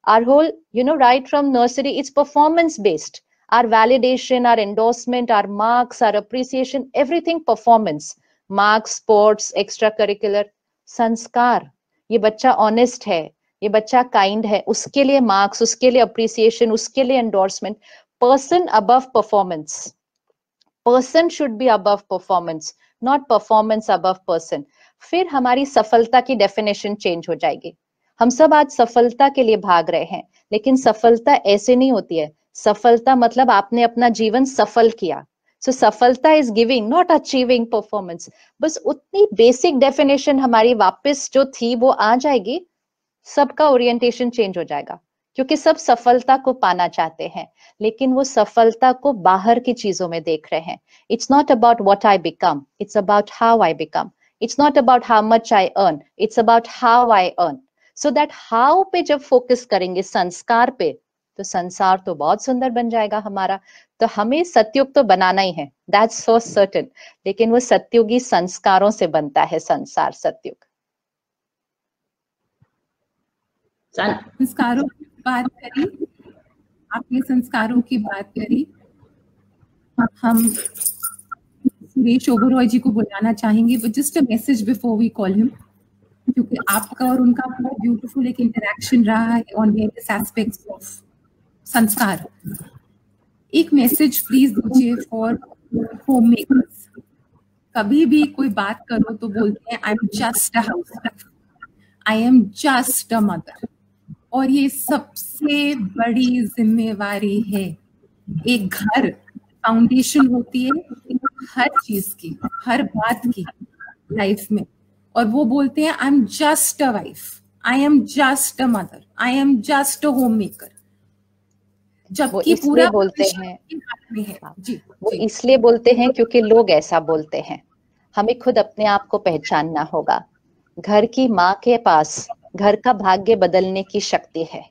A: Our whole, right from nursery, it's performance based. Our validation, our endorsement, our marks, our appreciation, everything performance. Marks, sports, extracurricular. संस्कार, ये बच्चा honest है, ये बच्चा kind है, उसके लिए marks, उसके लिए appreciation, उसके लिए endorsement. Person above performance. Person should be above performance, not performance above person. फिर हमारी सफलता की definition change हो जाएगी. हम सब आज सफलता के लिए भाग रहे हैं, लेकिन सफलता ऐसे नहीं होती है। सफलता मतलब आपने अपना जीवन सफल किया। सो सफलता is giving, not achieving performance. बस उतनी बेसिक डेफिनेशन हमारी वापस जो थी वो आ जाएगी, सबका ओरिएंटेशन चेंज हो जाएगा, क्योंकि सब सफलता को पाना चाहते हैं, लेकिन वो सफलता को बाहर की चीजों में देख रहे हैं। It's not about what I become, it's about how I become. It's not about how much I earn, it's about how I earn. So that how पे जब फोकस करेंगे, संस्कार पे, तो संसार तो बहुत सुंदर बन जाएगा हमारा। तो हमें सतयुग तो बनाना ही है, दैट्स सो सर्टेन, लेकिन वो सतयुगी संस्कारों से बनता है संसार, सतयुग।
C: संस्कारों की बात करी आपने, संस्कारों की बात करी। हम सुरेश ओबरॉय जी को बुलाना चाहेंगे, but just a message before we call him, क्योंकि आपका और उनका बहुत ब्यूटीफुल एक इंटरेक्शन रहा है ऑन वेरियस एस्पेक्ट्स ऑफ संस्कार। एक मैसेज प्लीज दीजिए फॉर होम मेकर्स। कभी भी कोई बात करो तो बोलते हैं I am just a housewife, I am just a mother, और ये सबसे बड़ी जिम्मेवारी है। एक घर फाउंडेशन होती है हर चीज की, हर बात की लाइफ में, और वो बोलते हैं I am just a wife, I am just a mother, I am just a home maker, जबकि पूरा
A: बोलते हैं
C: जी,
A: वो इसलिए बोलते हैं क्योंकि लोग ऐसा बोलते हैं। हमें खुद अपने आप को पहचानना होगा। घर की माँ के पास घर का भाग्य बदलने की शक्ति है,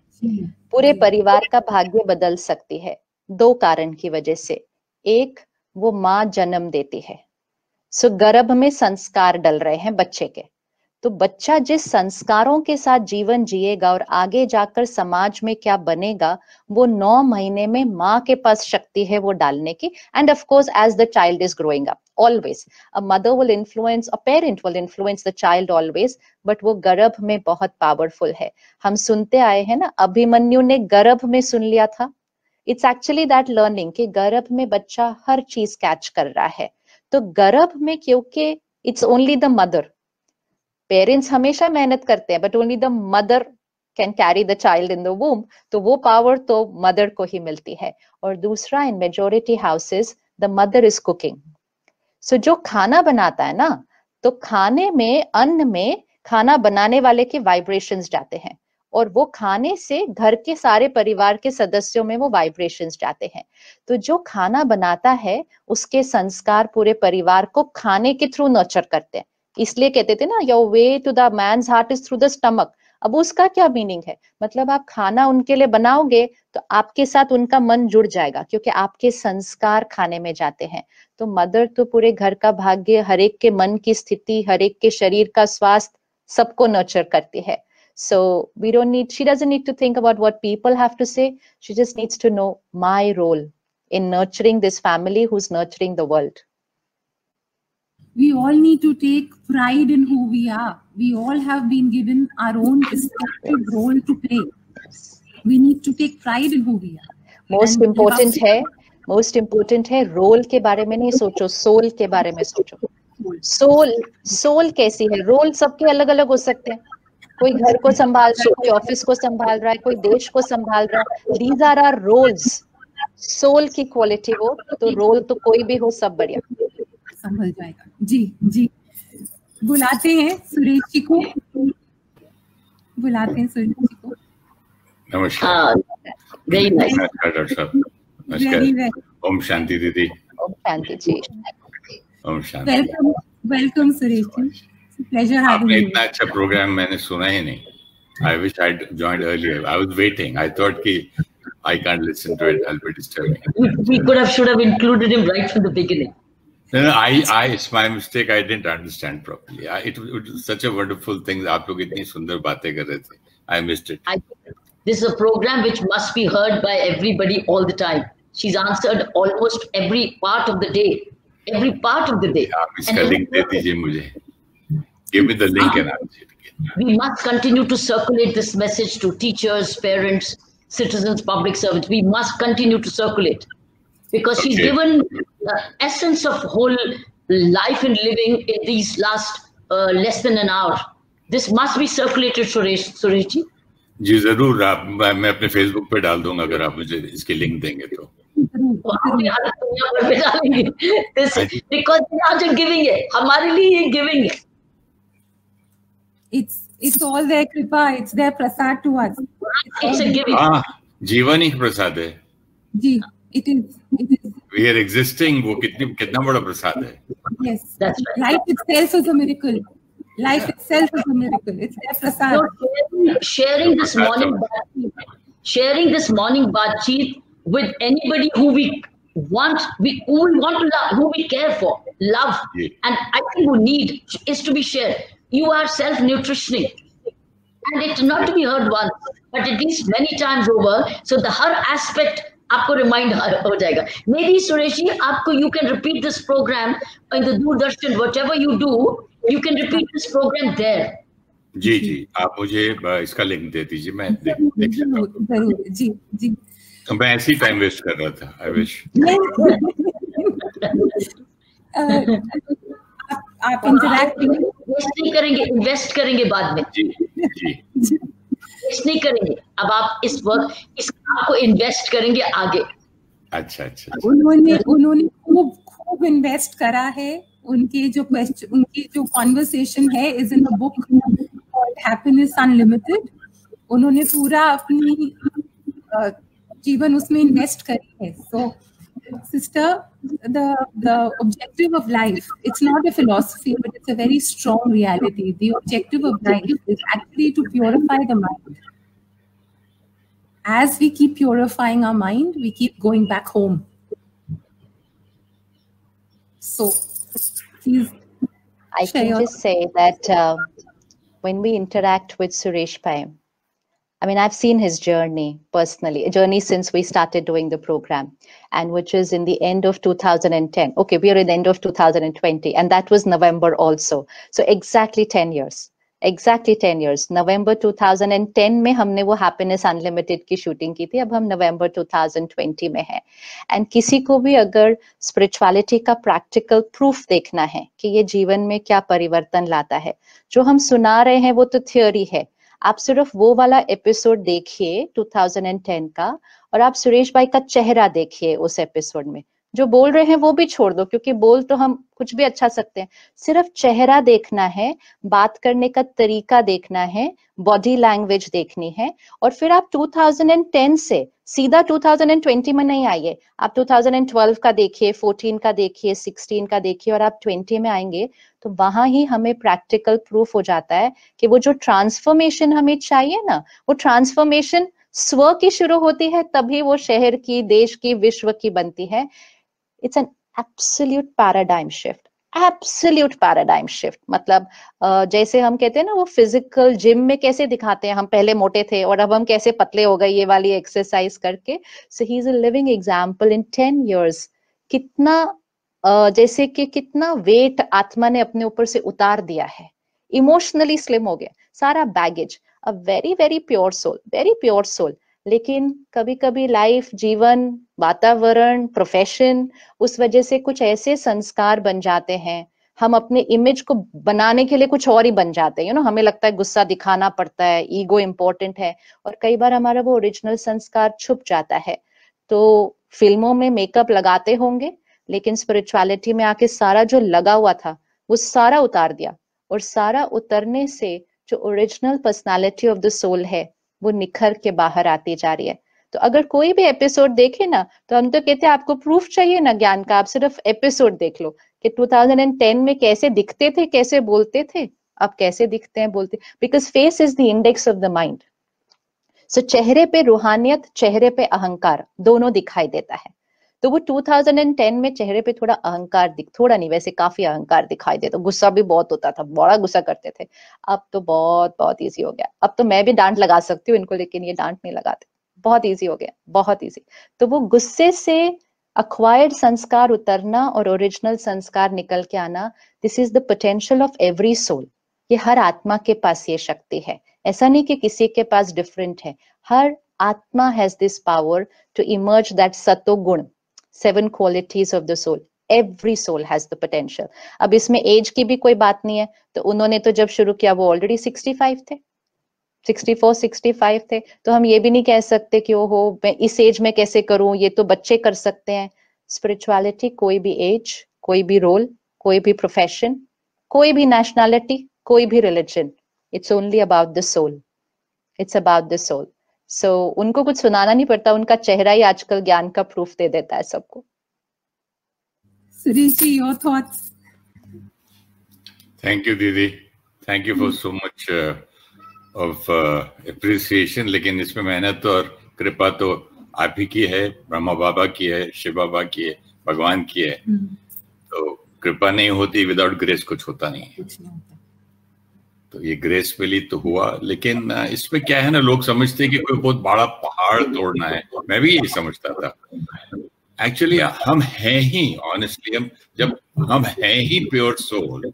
A: पूरे परिवार का भाग्य बदल सकती है, 2 कारण की वजह से। एक, वो माँ जन्म देती है, सो गर्भ में संस्कार डल रहे हैं बच्चे के, तो बच्चा जिस संस्कारों के साथ जीवन जिएगा और आगे जाकर समाज में क्या बनेगा, वो 9 महीने में माँ के पास शक्ति है वो डालने की। And of course as the child is growing up, always a mother will influence, a parent will influence the child always, but वो गर्भ में बहुत पावरफुल है। हम सुनते आए हैं ना, अभिमन्यु ने गर्भ में सुन लिया था। इट्स एक्चुअली दैट लर्निंग कि गर्भ में बच्चा हर चीज कैच कर रहा है। तो गर्भ में, क्योंकि it's only the mother, parents हमेशा मेहनत करते हैं, but only the mother can carry the child in the वूम, तो वो पावर तो मदर को ही मिलती है। और दूसरा, in majority houses the mother is cooking. So जो खाना बनाता है ना, तो खाने में, अन्न में खाना बनाने वाले के वाइब्रेशंस जाते हैं, और वो खाने से घर के सारे परिवार के सदस्यों में वो वाइब्रेशंस जाते हैं। तो जो खाना बनाता है उसके संस्कार पूरे परिवार को खाने के थ्रू नर्चर करते हैं। इसलिए कहते थे ना, your way to the man's heart is through the stomach. अब उसका क्या मीनिंग है? मतलब आप खाना उनके लिए बनाओगे तो आपके साथ उनका मन जुड़ जाएगा, क्योंकि आपके संस्कार खाने में जाते हैं। तो मदर तो पूरे घर का भाग्य, हर एक के मन की स्थिति, हर एक के शरीर का स्वास्थ्य, सबको नर्चर करती है। So she doesn't need to think about what people have to say. She just needs to know my role in nurturing this family who's nurturing the world.
C: We all need to take pride in who we are. We all have been given our own respective role to play. We need to take pride in who we are.
A: Most important है role के बारे में नहीं सोचो, soul के बारे में सोचो। सोल कैसी है? रोल सबके अलग अलग हो सकते हैं। कोई घर को संभाल रहा है, कोई ऑफिस को संभाल रहा है, कोई देश को संभाल रहा है। These are our roles. Soul की क्वालिटी हो तो रोल तो कोई भी हो, सब बढ़िया
C: संभल जाएगा। जी जी, बुलाते हैं सुरेश जी को, बुलाते हैं सुरेश जी को।
B: नमस्कार।
D: नमस्कार डॉक्टर साहब। नमस्कार। ओम शांति दीदी।
A: ओम शांति जी।
D: ओम शांति।
C: Welcome Suresh ji. Pleasure having you.
D: इतना अच्छा प्रोग्राम मैंने सुना ही नहीं। I wish I'd joined earlier. I was waiting. I thought कि I can't listen to it. I'll be disturbing.
B: We should have included him right from the beginning.
D: No, it's my mistake. I didn't understand properly. It was such a wonderful thing. आप लोग इतनी सुंदर बातें कर रहे थे. I missed it.
B: This is a program which must be heard by everybody all the time. She's answered almost every part of the day. Every part of the day.
D: आप इसका link दे दीजिए मुझे. Give me the link and I'll see it again.
B: We must continue to circulate this message to teachers, parents, citizens, public servants. We must continue to circulate, because she's given the essence of whole life and living in these last less than an hour. This must be circulated, Suresh ji.
D: जी जरूर, मैं अपने Facebook पे डाल दूंगा अगर आप मुझे इसके लिंक देंगे तो।
B: Because they are just giving it. हमारे लिए ये giving it.
C: It's all their kripa. It's their prasad to us.
B: It's a giving.
D: हाँ, जीवन ही प्रसाद है
C: जी, it is.
D: We are existing, वो कितना बड़ा प्रसाद है।
C: Yes,
B: that's right.
C: Life itself is a miracle. Life itself is a miracle. It's their prasad.
B: So sharing this morning baatcheet with anybody who we want to love, who we care for, love,
D: yeah.
B: And I think who need is to be shared. You are self-nutritioning, and it's not to be heard once, but at least many times over. So the her aspect आपको remind हो जाएगा. Maybe Suresh ji, you can repeat this program in the Doordarshan, whatever you do, you can repeat this program there.
D: जी जी, आप मुझे इसका link दे दीजिए, मैं देख सकता हूँ।
C: जरूर जी जी।
D: मैं ऐसे ही टाइम वेस्ट कर रहा था। I wish.
C: आप इंटरैक्ट
B: नहीं करेंगे, इन्वेस्ट करेंगे बाद में।
D: जी जी,
B: इन्वेस्ट नहीं करेंगे, अब आप इस काम को इन्वेस्ट करेंगे आगे।
D: अच्छा।
C: उन्होंने खूब इन्वेस्ट करा है। उनकी जो कॉन्वर्सेशन है is in a book called happiness unlimited. उन्होंने पूरा अपनी जीवन उसमें इन्वेस्ट करी है। सो sister, the objective of life, it's not a philosophy, but it's a very strong reality. The objective of life is actually to purify the mind. As we keep purifying our mind, we keep going back home. So please,
A: I can just say that when we interact with Suresh Pai, I mean, I've seen his journey personally, a journey since we started doing the program, and which is in the end of 2010. Okay, we are in the end of 2020, and that was November also. So exactly 10 years. Exactly 10 years. November 2010 में हमने वो Happiness Unlimited की shooting की थी. अब हम November 2020 में हैं. And किसी को भी अगर spirituality का practical proof देखना है कि ये जीवन में क्या परिवर्तन लाता है, जो हम सुना रहे हैं वो तो theory है. आप सिर्फ वो वाला एपिसोड देखिए 2010 का, और आप सुरेश भाई का चेहरा देखिए उस एपिसोड में। जो बोल रहे हैं वो भी छोड़ दो, क्योंकि बोल तो हम कुछ भी अच्छा सकते हैं, सिर्फ चेहरा देखना है, बात करने का तरीका देखना है, बॉडी लैंग्वेज देखनी है। और फिर आप 2010 से सीधा 2020 में नहीं आइए, आप 2012 का देखिए, 14 का देखिए, 16 का देखिए, और आप 20 में आएंगे तो वहां ही हमें प्रैक्टिकल प्रूफ हो जाता है कि वो जो ट्रांसफॉर्मेशन हमें चाहिए ना, वो ट्रांसफॉर्मेशन स्व की शुरू होती है, तभी वो शहर की, देश की, विश्व की बनती है। It's an absolute paradigm shift, absolute paradigm shift. मतलब जैसे हम कहते हैं ना, वो फिजिकल जिम में कैसे दिखाते हैं, हम पहले मोटे थे और अब हम कैसे पतले हो गए ये वाली एक्सरसाइज करके। So he is a living example in 10 years। कितना जैसे कि कितना वेट आत्मा ने अपने ऊपर से उतार दिया है, इमोशनली स्लिम हो गया, सारा baggage, a very very pure soul, very pure soul. लेकिन कभी कभी लाइफ, जीवन, वातावरण, प्रोफेशन, उस वजह से कुछ ऐसे संस्कार बन जाते हैं, हम अपने इमेज को बनाने के लिए कुछ और ही बन जाते हैं। हमें लगता है गुस्सा दिखाना पड़ता है, ईगो इम्पोर्टेंट है, और कई बार हमारा वो ओरिजिनल संस्कार छुप जाता है। तो फिल्मों में मेकअप लगाते होंगे, लेकिन स्पिरिचुअलिटी में आके सारा जो लगा हुआ था वो सारा उतार दिया, और सारा उतरने से जो original personality of the soul है वो निखर के बाहर आती जा रही है। तो अगर कोई भी एपिसोड देखे ना, तो हम तो कहते हैं आपको प्रूफ चाहिए ना ज्ञान का, आप सिर्फ एपिसोड देख लो कि 2010 में कैसे दिखते थे, कैसे बोलते थे, अब कैसे दिखते हैं, बोलते, because face is the index of the mind. So चेहरे पे रूहानियत, चेहरे पे अहंकार दोनों दिखाई देता है। तो वो 2010 में चेहरे पे थोड़ा अहंकार थोड़ा नहीं, वैसे काफी अहंकार दिखाई देता, गुस्सा भी बहुत होता था, बड़ा गुस्सा करते थे। अब तो बहुत बहुत ईजी हो गया, अब तो मैं भी डांट लगा सकती हूँ इनको, लेकिन ये डांट नहीं लगाते, बहुत ईजी हो गया, बहुत ईजी। तो वो गुस्से से अक्वायर्ड संस्कार उतरना और ओरिजिनल संस्कार निकल के आना, this is the potential of every soul. ये हर आत्मा के पास ये शक्ति है, ऐसा नहीं कि किसी के पास डिफरेंट है, हर आत्मा has this power to emerge that सतो गुण, 7 qualities of the soul, every soul has the potential. अब इसमें एज की भी कोई बात नहीं है, तो उन्होंने तो जब शुरू किया वो ऑलरेडी 65 थे, 64 65 थे, तो हम ये भी नहीं कह सकते कि ओहो मैं इस एज में कैसे करूं, ये तो बच्चे कर सकते हैं। स्पिरिचुअलिटी कोई भी एज, कोई भी रोल, कोई भी प्रोफेशन, कोई भी नेशनैलिटी, कोई भी religion, it's only about the soul, it's about the soul. So उनको कुछ सुनाना नहीं पड़ता, उनका चेहरा ही आजकल ज्ञान का प्रूफ दे देता है सबको।
C: Suresh ji, your thoughts?
D: Thank you दीदी, thank you for so much of appreciation. लेकिन इसमें मेहनत और कृपा तो आप ही की है, ब्रह्मा बाबा की है, शिव बाबा की है, भगवान की है। तो कृपा नहीं होती, विदाउट ग्रेस कुछ होता नहीं है। तो ये ग्रेस मिली तो हुआ। लेकिन इसमें क्या है ना, लोग समझते हैं कि कोई बहुत बड़ा पहाड़ तोड़ना है। मैं भी यही समझता था। एक्चुअली हम हैं ही, ऑनेस्टली हम हैं ही प्योर सोल,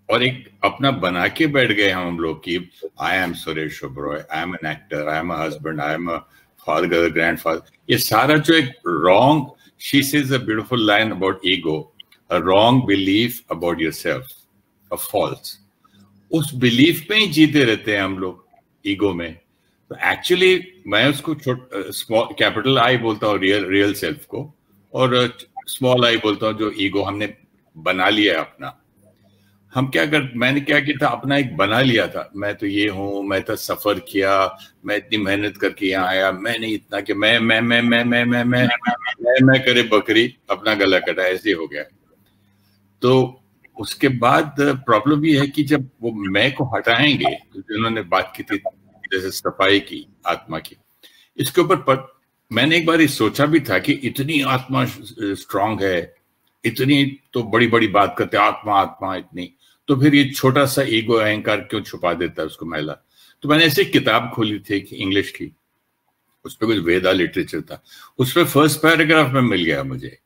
D: और एक अपना बना के बैठ गए हम लोग की I am Suresh Oberoi, I am an actor, I am a husband, I am a father, grandfather. ये सारा जो एक wrong, she says a beautiful line about ego, a wrong belief about yourself, a false. उस बिलीफ में ही जीते रहते हैं हम लोग, ईगो में। तो एक्चुअली मैं उसको स्मॉल कैपिटल आई बोलता हूँ रियल सेल्फ को, और स्मॉल आई बोलता हूँ जो ईगो हमने बना लिया है अपना। मैंने क्या किया था, अपना एक बना लिया था, मैं तो ये हूँ, मैं तो सफर किया, मैं इतनी मेहनत करके यहाँ आया, मैंने इतना कि मैं करे बकरी अपना गला कटा, ऐसे हो गया। तो उसके बाद प्रॉब्लम ये है कि जब वो मैं को हटाएंगे, तो जिन्होंने बात की थी जैसे सफाई की आत्मा की, इसके ऊपर मैंने एक बार सोचा भी था कि इतनी आत्मा स्ट्रांग है, इतनी तो बड़ी बड़ी बात करते आत्मा आत्मा इतनी, तो फिर ये छोटा सा ईगो अहंकार क्यों छुपा देता है उसको मैला। तो मैंने ऐसे किताब खोली थी इंग्लिश की, उस पर कुछ वेदा लिटरेचर था, उस पर फर्स्ट पैराग्राफ में मिल गया मुझे।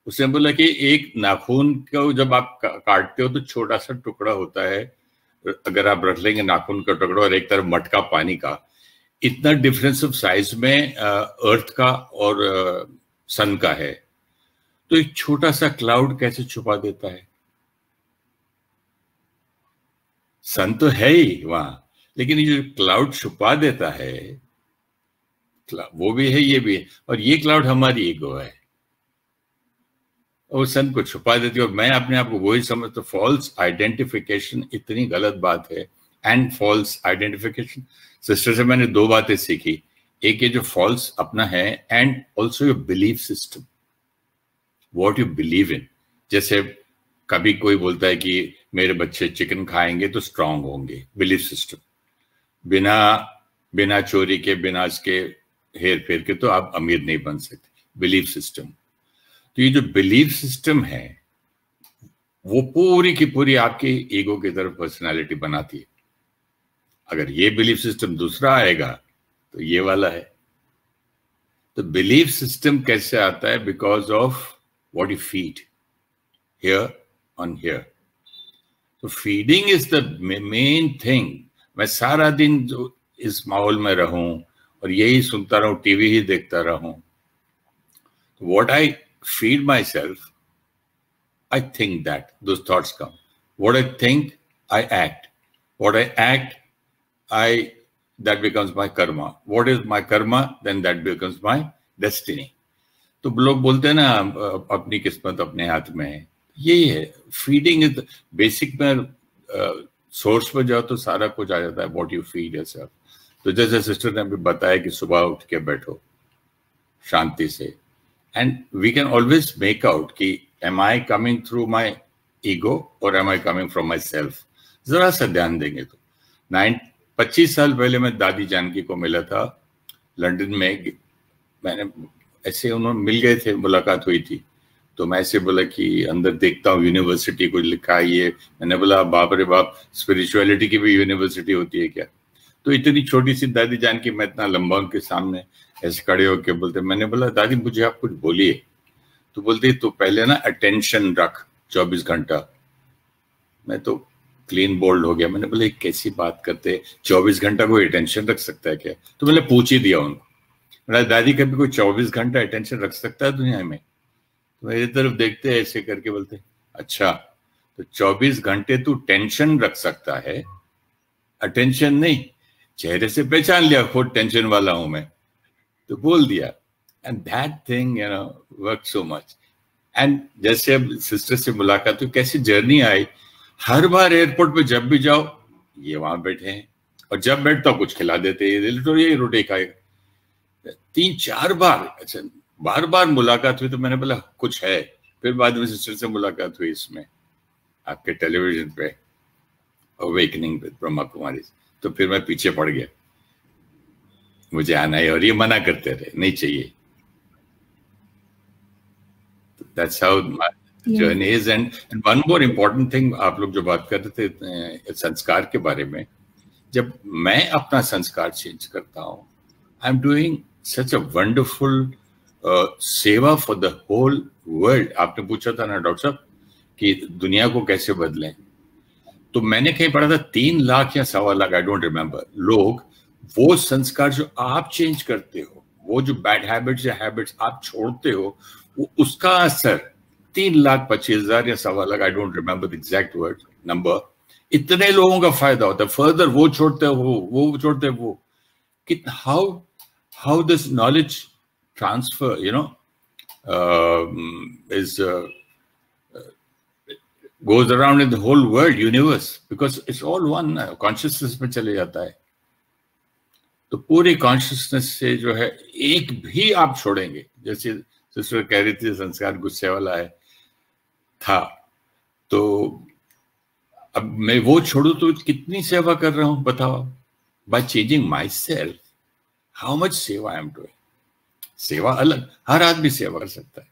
D: उसने बोला कि एक नाखून को जब आप काटते हो तो छोटा सा टुकड़ा होता है, अगर आप रख लेंगे नाखून का टुकड़ा और एक तरफ मटका पानी का, इतना डिफरेंस ऑफ साइज में अर्थ का और सन का है। तो एक छोटा सा क्लाउड कैसे छुपा देता है? सन तो है ही वहां, लेकिन ये जो क्लाउड छुपा देता है, वो भी है, ये भी है, और ये क्लाउड हमारी ईगो है, और सन को छुपा देती है। और मैं अपने आप को वही समझता, फॉल्स आइडेंटिफिकेशन इतनी गलत बात है। एंड फॉल्स आइडेंटिफिकेशन, सिस्टर से मैंने दो बातें सीखी, एक ये जो फॉल्स अपना है, and also your belief system, what you believe in. जैसे कभी कोई बोलता है कि मेरे बच्चे चिकन खाएंगे तो स्ट्रांग होंगे, बिलीफ सिस्टम। बिना चोरी के, बिना इसके हेर फेर के तो आप अमीर नहीं बन सकते, बिलीफ सिस्टम। तो ये जो बिलीफ सिस्टम है वो पूरी की पूरी आपकी ईगो की तरफ पर्सनालिटी बनाती है। अगर ये बिलीफ सिस्टम दूसरा आएगा तो ये वाला है। तो बिलीफ सिस्टम कैसे आता है? Because of what you feed here on here. तो feeding is the main thing. मैं सारा दिन जो इस माहौल में रहूं और यही सुनता रहूं, टीवी ही देखता रहूं, तो what I feed myself, I think that those thoughts come. What I think, I act. What I act, that becomes my karma. What is my karma? Then that becomes my destiny. तो लोग बोलते हैं ना अपनी किस्मत अपने हाथ में है, यही है। फीडिंग इज बेसिक में, सोर्स पर जाओ तो सारा कुछ आ जाता है, व्हाट यू फीड योरसेल्फ। तो जैसे सिस्टर ने भी बताया कि सुबह उठ के बैठो शांति से, and we can always make out कि am I coming through my ego or am I coming from myself? जरा सा ध्यान देंगे तो 25 साल पहले मैं दादी जानकी को मिला था लंदन में। मैंने ऐसे, उन्होंने मिल गए थे, मुलाकात हुई थी, तो मैं ऐसे बोला कि अंदर देखता हूँ यूनिवर्सिटी कुछ लिखा है ये। मैंने बोला बाप रे बाप, स्पिरिचुअलिटी की भी यूनिवर्सिटी होती है क्या? तो इतनी छोटी सी दादी जानकी, मैं इतना लंबा उनके सामने ऐसे खड़े होके बोलते। मैंने बोला दादी मुझे आप कुछ बोलिए। तो बोलती तो पहले ना अटेंशन रख 24 घंटा। मैं तो क्लीन बोल्ड हो गया। मैंने बोला कैसी बात करते, 24 घंटा कोई अटेंशन रख सकता है क्या? तो मैंने पूछ ही दिया उनको, मेरा दादी कभी कोई 24 घंटा अटेंशन रख सकता है दुनिया में? तो मेरी तरफ देखते हैं ऐसे करके, बोलते अच्छा तो 24 घंटे तू टेंशन रख सकता है, अटेंशन नहीं। चेहरे से पहचान लिया खुद टेंशन वाला हूं मैं, तो बोल दिया। And that thing you know work so much. And जैसे अब सिस्टर से मुलाकात हुई, कैसी journey I. Her bar airport पे जब भी जाओ ये वहां बैठे हैं, और जब बैठता कुछ खिला देते हैं, तो ये रोटी खाएगा। 3-4 बार, अच्छा बार बार मुलाकात हुई तो मैंने बोला कुछ है। फिर बाद में सिस्टर से मुलाकात हुई इसमें आपके टेलीविजन पे, अवेकनिंग विद ब्रह्मा कुमारी, तो फिर मैं पीछे पड़ गया, मुझे आना है, और ये मना करते रहे नहीं चाहिए। That's how my journey is. And one more important thing, आप लोग जो बात कर रहे थे संस्कार के बारे में, जब मैं अपना संस्कार चेंज करता हूँ, I am doing such a wonderful सेवा फॉर द होल वर्ल्ड। आपने पूछा था ना डॉक्टर साहब कि दुनिया को कैसे बदलें, तो मैंने कहीं पढ़ा था 3 लाख या 1.25 लाख, आई डोंट रिमेम्बर, लोग वो संस्कार जो आप चेंज करते हो, वो जो बैड हैबिट्स या हैबिट्स आप छोड़ते हो, वो उसका असर 3,25,000 या 1.25 lakh, I don't remember the exact word number, इतने लोगों का फायदा होता है। फर्दर वो छोड़ते हो, वो छोड़ते हो, वो कितना, how this knowledge transfer you know is goes around in the whole world, universe, because it's all one, consciousness में चले जाता है। तो पूरी कॉन्शियसनेस से जो है एक भी आप छोड़ेंगे, जैसे सिस्टर कह रही थी संस्कार गुस्से वाला है था, तो अब मैं वो छोड़ू तो कितनी सेवा कर रहा हूं बताओ। By changing my self, how much सेवा आई एम डूइंग। सेवा अलग, हर आदमी सेवा कर सकता है,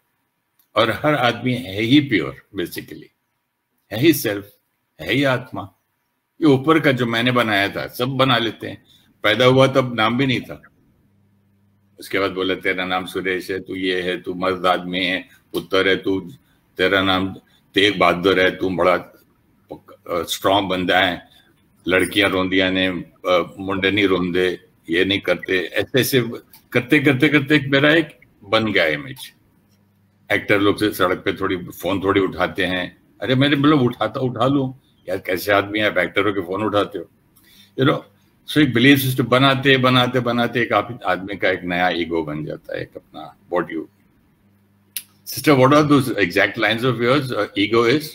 D: और हर आदमी है ही प्योर, बेसिकली है ही सेल्फ, है ही आत्मा। ये ऊपर का जो मैंने बनाया था सब बना लेते हैं। पैदा हुआ तब नाम भी नहीं था, उसके बाद बोले तेरा नाम सुरेश है, तू ये है, तू मर्द आदमी है, पुत्र है तू, तेरा नाम तेग बहादुर है, तू बड़ा स्ट्रॉन्ग बंदा है, लड़कियां रोंदियां ने मुंडे नहीं रोंदे, ये नहीं करते, ऐसे ऐसे करते करते करते मेरा एक बन गया इमेज। एक्टर लोग से सड़क पे थोड़ी फोन थोड़ी उठाते हैं, अरे मैंने मतलब उठा लूं यार, कैसे आदमी है, एक्टरों के फोन उठाते हो, यू नो। सो एक बिलीफ सिस्टम बनाते बनाते बनाते एक आदमी का एक नया ईगो बन जाता है, एक अपना what you sister, what are those exact lines of yours? Ego is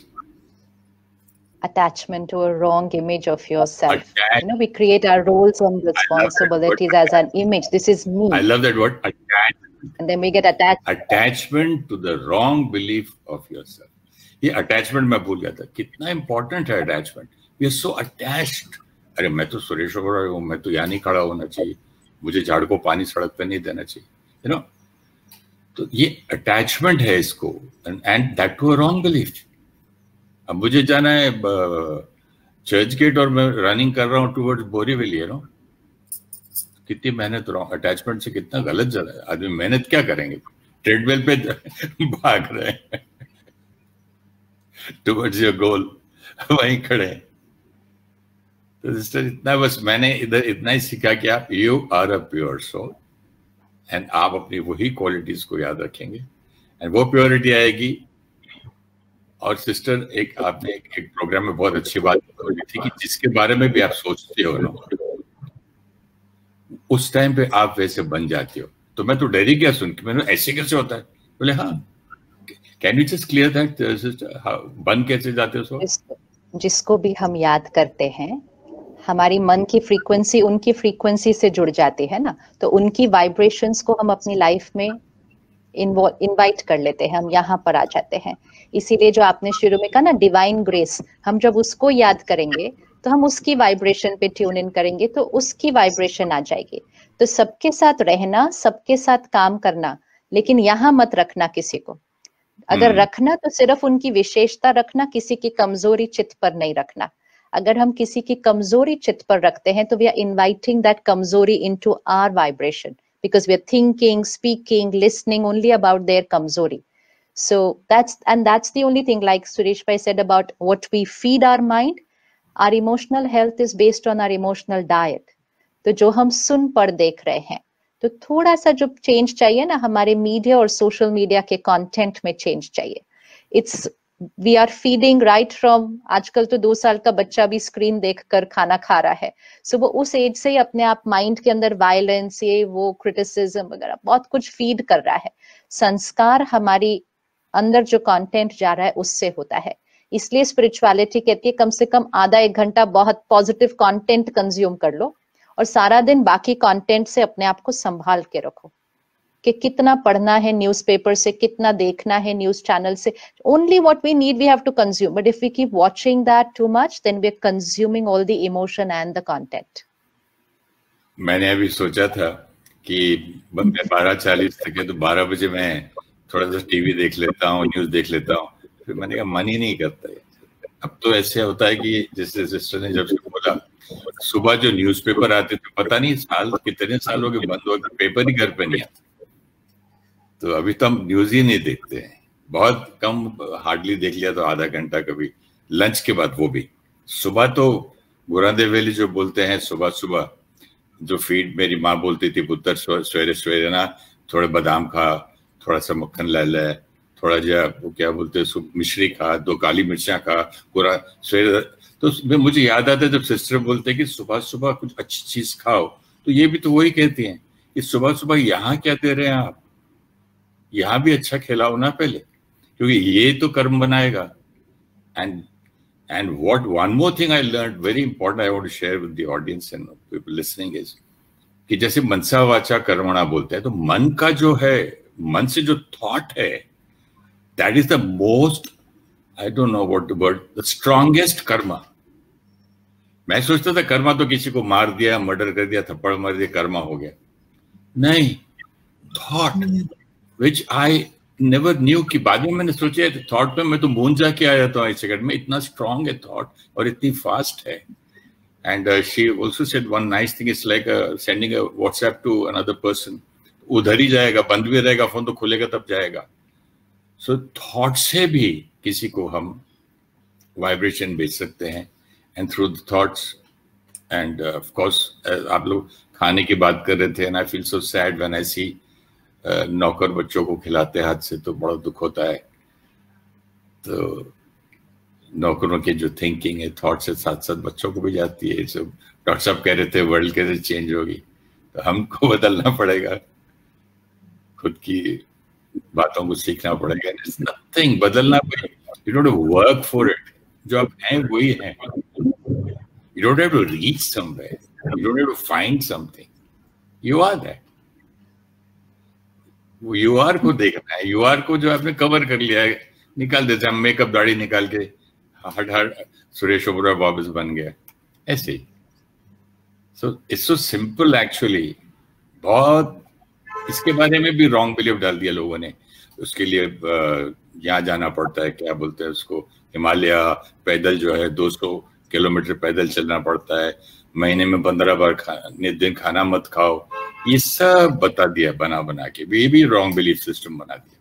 A: attachment to a wrong image of yourself. You know, we create our roles and responsibilities as an image. This is me.
D: I love that word, attachment.
A: And then we get attached.
D: Attachment to the wrong belief of yourself. ये attachment मैं भूल गया था, कितना important है attachment. We are so attached. अरे मैं तो सुरेश ओबेरॉय हूँ, मैं तो यहाँ नहीं खड़ा होना चाहिए, मुझे झाड़ को पानी सड़क पे नहीं देना चाहिए, यू नो। तो ये अटैचमेंट है इसको, and that to a wrong belief. अब मुझे जाना है चर्च गेट और मैं रनिंग कर रहा हूँ टुवर्ड्स बोरीवली, यू नो, कितनी मेहनत रहा, अटैचमेंट से कितना गलत जा रहा है आदमी। मेहनत क्या करेंगे, ट्रेडमिल पे भाग रहे हैं टुवर्ड्स योर गोल, वहीं खड़े हैं। तो सिस्टर इतना बस मैंने इधर इतना ही सीखा कि आप you are a pure soul, and आप अपनी वही क्वालिटीज को याद रखेंगे एंड वो प्योरिटी आएगी। और सिस्टर एक आपने एक प्रोग्राम में बहुत अच्छी बात बोली थी कि जिसके बारे में भी आप सोचते हो ना, उस टाइम पे आप वैसे बन जाते हो। तो मैं तो डरी गया सुन के, मैंने ऐसे कैसे होता है? बोले हाँ, can you just clear that sister, बन कैसे जाते हो? सो
A: जिसको भी हम याद करते हैं, हमारी मन की फ्रीक्वेंसी उनकी फ्रीक्वेंसी से जुड़ जाती है ना, तो उनकी वाइब्रेशंस को हम अपनी लाइफ में इनवाइट कर लेते हैं, हम यहाँ पर आ जाते हैं। इसीलिए जो आपने शुरू में कहा ना डिवाइन ग्रेस, हम जब उसको याद करेंगे तो हम उसकी वाइब्रेशन पे ट्यून इन करेंगे, तो उसकी वाइब्रेशन आ जाएगी। तो सबके साथ रहना, सबके साथ काम करना, लेकिन यहाँ मत रखना किसी को। अगर रखना तो सिर्फ उनकी विशेषता रखना, किसी की कमजोरी चित्त पर नहीं रखना। अगर हम किसी की कमजोरी चित्त पर रखते हैं तो वी आर इनवाइटिंग दैट कमजोरी into our vibration, because we are thinking, speaking, listening only about their kamzori. So that's the only thing, like Suresh Bhai said about what we feed our mind, our emotional health is based on our emotional diet. तो जो हम सुन पढ़ देख रहे हैं, तो थोड़ा सा जो चेंज चाहिए ना, हमारे मीडिया और सोशल मीडिया के कंटेंट में चेंज चाहिए. It's we are feeding right from, आजकल तो 2 साल का बच्चा भी स्क्रीन देखकर खाना खा रहा है. सो वो उस एज से ही अपने आप माइंड के अंदर वायलेंस, ये वो क्रिटिसिज्म वगैरह बहुत कुछ फीड कर रहा है. संस्कार हमारी अंदर जो कंटेंट जा रहा है उससे होता है. इसलिए स्पिरिचुअलिटी कहती है कम से कम आधा 1 घंटा बहुत पॉजिटिव कंटेंट कंज्यूम कर लो और सारा दिन बाकी कंटेंट से अपने आप को संभाल के रखो कि कितना पढ़ना है न्यूज़पेपर से, कितना देखना है न्यूज़ चैनल से. Only what we need we have to consume, but if we keep watching that too much then we are consuming all the emotion and the content.
D: मैंने अभी सोचा था कि मैं 12:40 तक है तो 12 बजे मैं थोड़ा सा टीवी देख लेता हूँ, न्यूज देख लेता हूँ. फिर मैंने कहा मन ही नहीं करता है. अब तो ऐसे होता है कि जैसे सिस्टर ने जब से बोला, सुबह जो न्यूज़पेपर आते थे, पता नहीं साल कितने साल हो गए बंद हो गए, पेपर ही घर पे नहीं आता. तो अभी तो हम न्यूज ही नहीं देखते हैं, बहुत कम, हार्डली देख लिया तो आधा घंटा, कभी लंच के बाद, वो भी सुबह. तो गुरादेव वेली जो बोलते हैं सुबह सुबह, जो फीड मेरी माँ बोलती थी, पुत्र सवेरे सवेरे ना थोड़े बादाम खा, थोड़ा सा मक्खन ले ले, थोड़ा जो वो क्या बोलते हैं मिश्री खा, 2 काली मिर्चा खा पूरा सवेरे. तो मुझे याद आता है जब सिस्टर बोलते हैं कि सुबह सुबह कुछ अच्छी चीज खाओ, तो ये भी तो वही कहती हैं कि सुबह सुबह यहाँ क्या दे रहे हैं आप, यहाँ भी अच्छा खिलाओ ना पहले, क्योंकि ये तो कर्म बनाएगा. And what one more thing I learn very important, I want to share with the audience and people listening is कि जैसे मनसा वाचा कर्मणा बोलते हैं, तो मन का जो है, मन से जो थॉट है, that is the most, I don't know what the word, the strongest Karma. मैं सोचता था कर्मा तो किसी को मार दिया, मर्डर कर दिया, थप्पड़ मार दिया, कर्मा हो गया. नहीं, thought which I never knew, कि बाद में मैंने सोचा थॉट में मैं तो मून जाके आ जाता हूँ 1 सेकंड में, इतना स्ट्रांग है थॉट और इतनी फास्ट है. And she also said one nice thing, it's like sending a WhatsApp to another person, उधर ही जाएगा, बंद भी रहेगा फोन, तो खुलेगा तब जाएगा. सो थॉट से भी किसी को हम वाइब्रेशन भेज सकते हैं, and through the thoughts. And of course आप लोग खाने की बात कर रहे थे, and I feel so sad when I see नौकर बच्चों को खिलाते हाथ से, तो बड़ा दुख होता है. तो नौकरों की जो थिंकिंग है, थॉट से साथ साथ बच्चों को भी जाती है. सब डॉक्टर साहब कह रहे थे वर्ल्ड कैसे चेंज होगी, तो हमको बदलना पड़ेगा, खुद की बातों को सीखना पड़ेगा. नथिंग बदलना पड़ेगा, you don't work for it, जो आप हैं वही हैं. You don't have to reach somewhere, you don't have to find something, you are that. वो यू आर को देखना है, यू आर को जो आपने कवर कर लिया है, निकाल देते हम, मेकअप दाढ़ी निकाल के हट सुरेश ओबेरॉय वापस बन गया, ऐसे ही. So it's so simple actually. बहुत इसके बारे में भी रॉन्ग बिलीफ डाल दिया लोगों ने. उसके लिए यहाँ जाना पड़ता है, क्या बोलते हैं उसको, हिमालय, पैदल जो है 200 किलोमीटर पैदल चलना पड़ता है, महीने में 15 बार दिन खाना मत खाओ, ये सब बता दिया बना बना के. ये भी रॉन्ग बिलीफ सिस्टम बना दिया.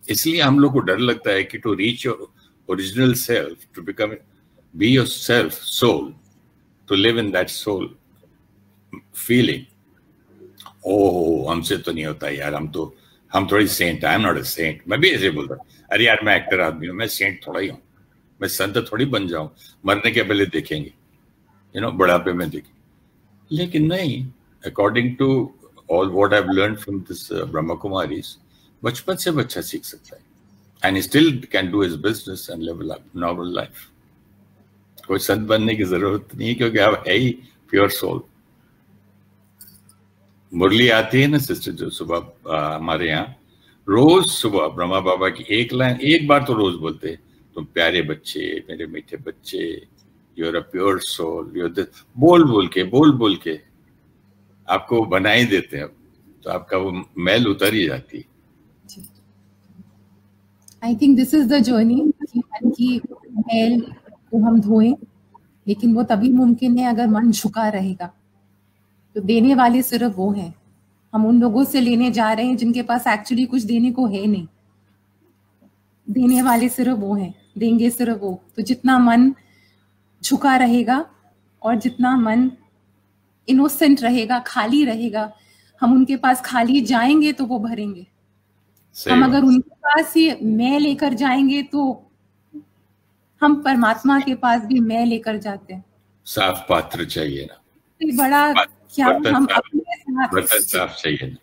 D: इसलिए हम लोग को डर लगता है कि to reach your original self, to become, be your self, soul, to live in that soul feeling. ओह हमसे तो नहीं होता यार, हम थोड़ी saint, I am not a saint. मैं भी ऐसे बोलता, अरे यार मैं एक्टर आदमी हूँ, मैं सेंट थोड़ा ही हूँ, मैं संत थोड़ी बन जाऊं, मरने के पहले देखेंगे, यू नो, बुढ़ापे में देखेंगे. लेकिन नहीं, according to all what I have learned from this Brahma Kumaris, बचपन से बच्चा सीख सकता है, and still can do his business and live a normal life. कोई संत बनने की जरूरत नहीं है, क्योंकि आप है ही प्योर सोल. मुरली आती है ना सिस्टर, जो सुबह हमारे यहाँ रोज सुबह ब्रह्मा बाबा की एक लाइन, एक बार तो रोज बोलते हैं, तुम प्यारे बच्चे, मेरे मीठे बच्चे, you are a pure soul, you are this, बोल बोल के आपको बना ही देते हैं, तो आपका वो मैल उतर ही जाती है.
C: I think this is the journey कि मन की मैल को हम धोएं, लेकिन वो तभी मुमकिन है अगर मन झुका रहेगा. तो देने वाले सिर्फ वो हैं. हम उन लोगों से लेने जा रहे हैं जिनके पास एक्चुअली कुछ देने को है नहीं. देने वाले सिर्फ वो हैं, देंगे सिर्फ वो. तो जितना मन झुका रहेगा और जितना मन इनोसेंट रहेगा, खाली रहेगा, हम उनके पास खाली जाएंगे तो वो भरेंगे। हम अगर उनके पास ही मैं लेकर जाएंगे तो हम परमात्मा के पास भी मैं लेकर जाते हैं।
D: साफ पात्र चाहिए ना,
C: बड़ा क्या हम अपने
D: साफ चाहिए ना।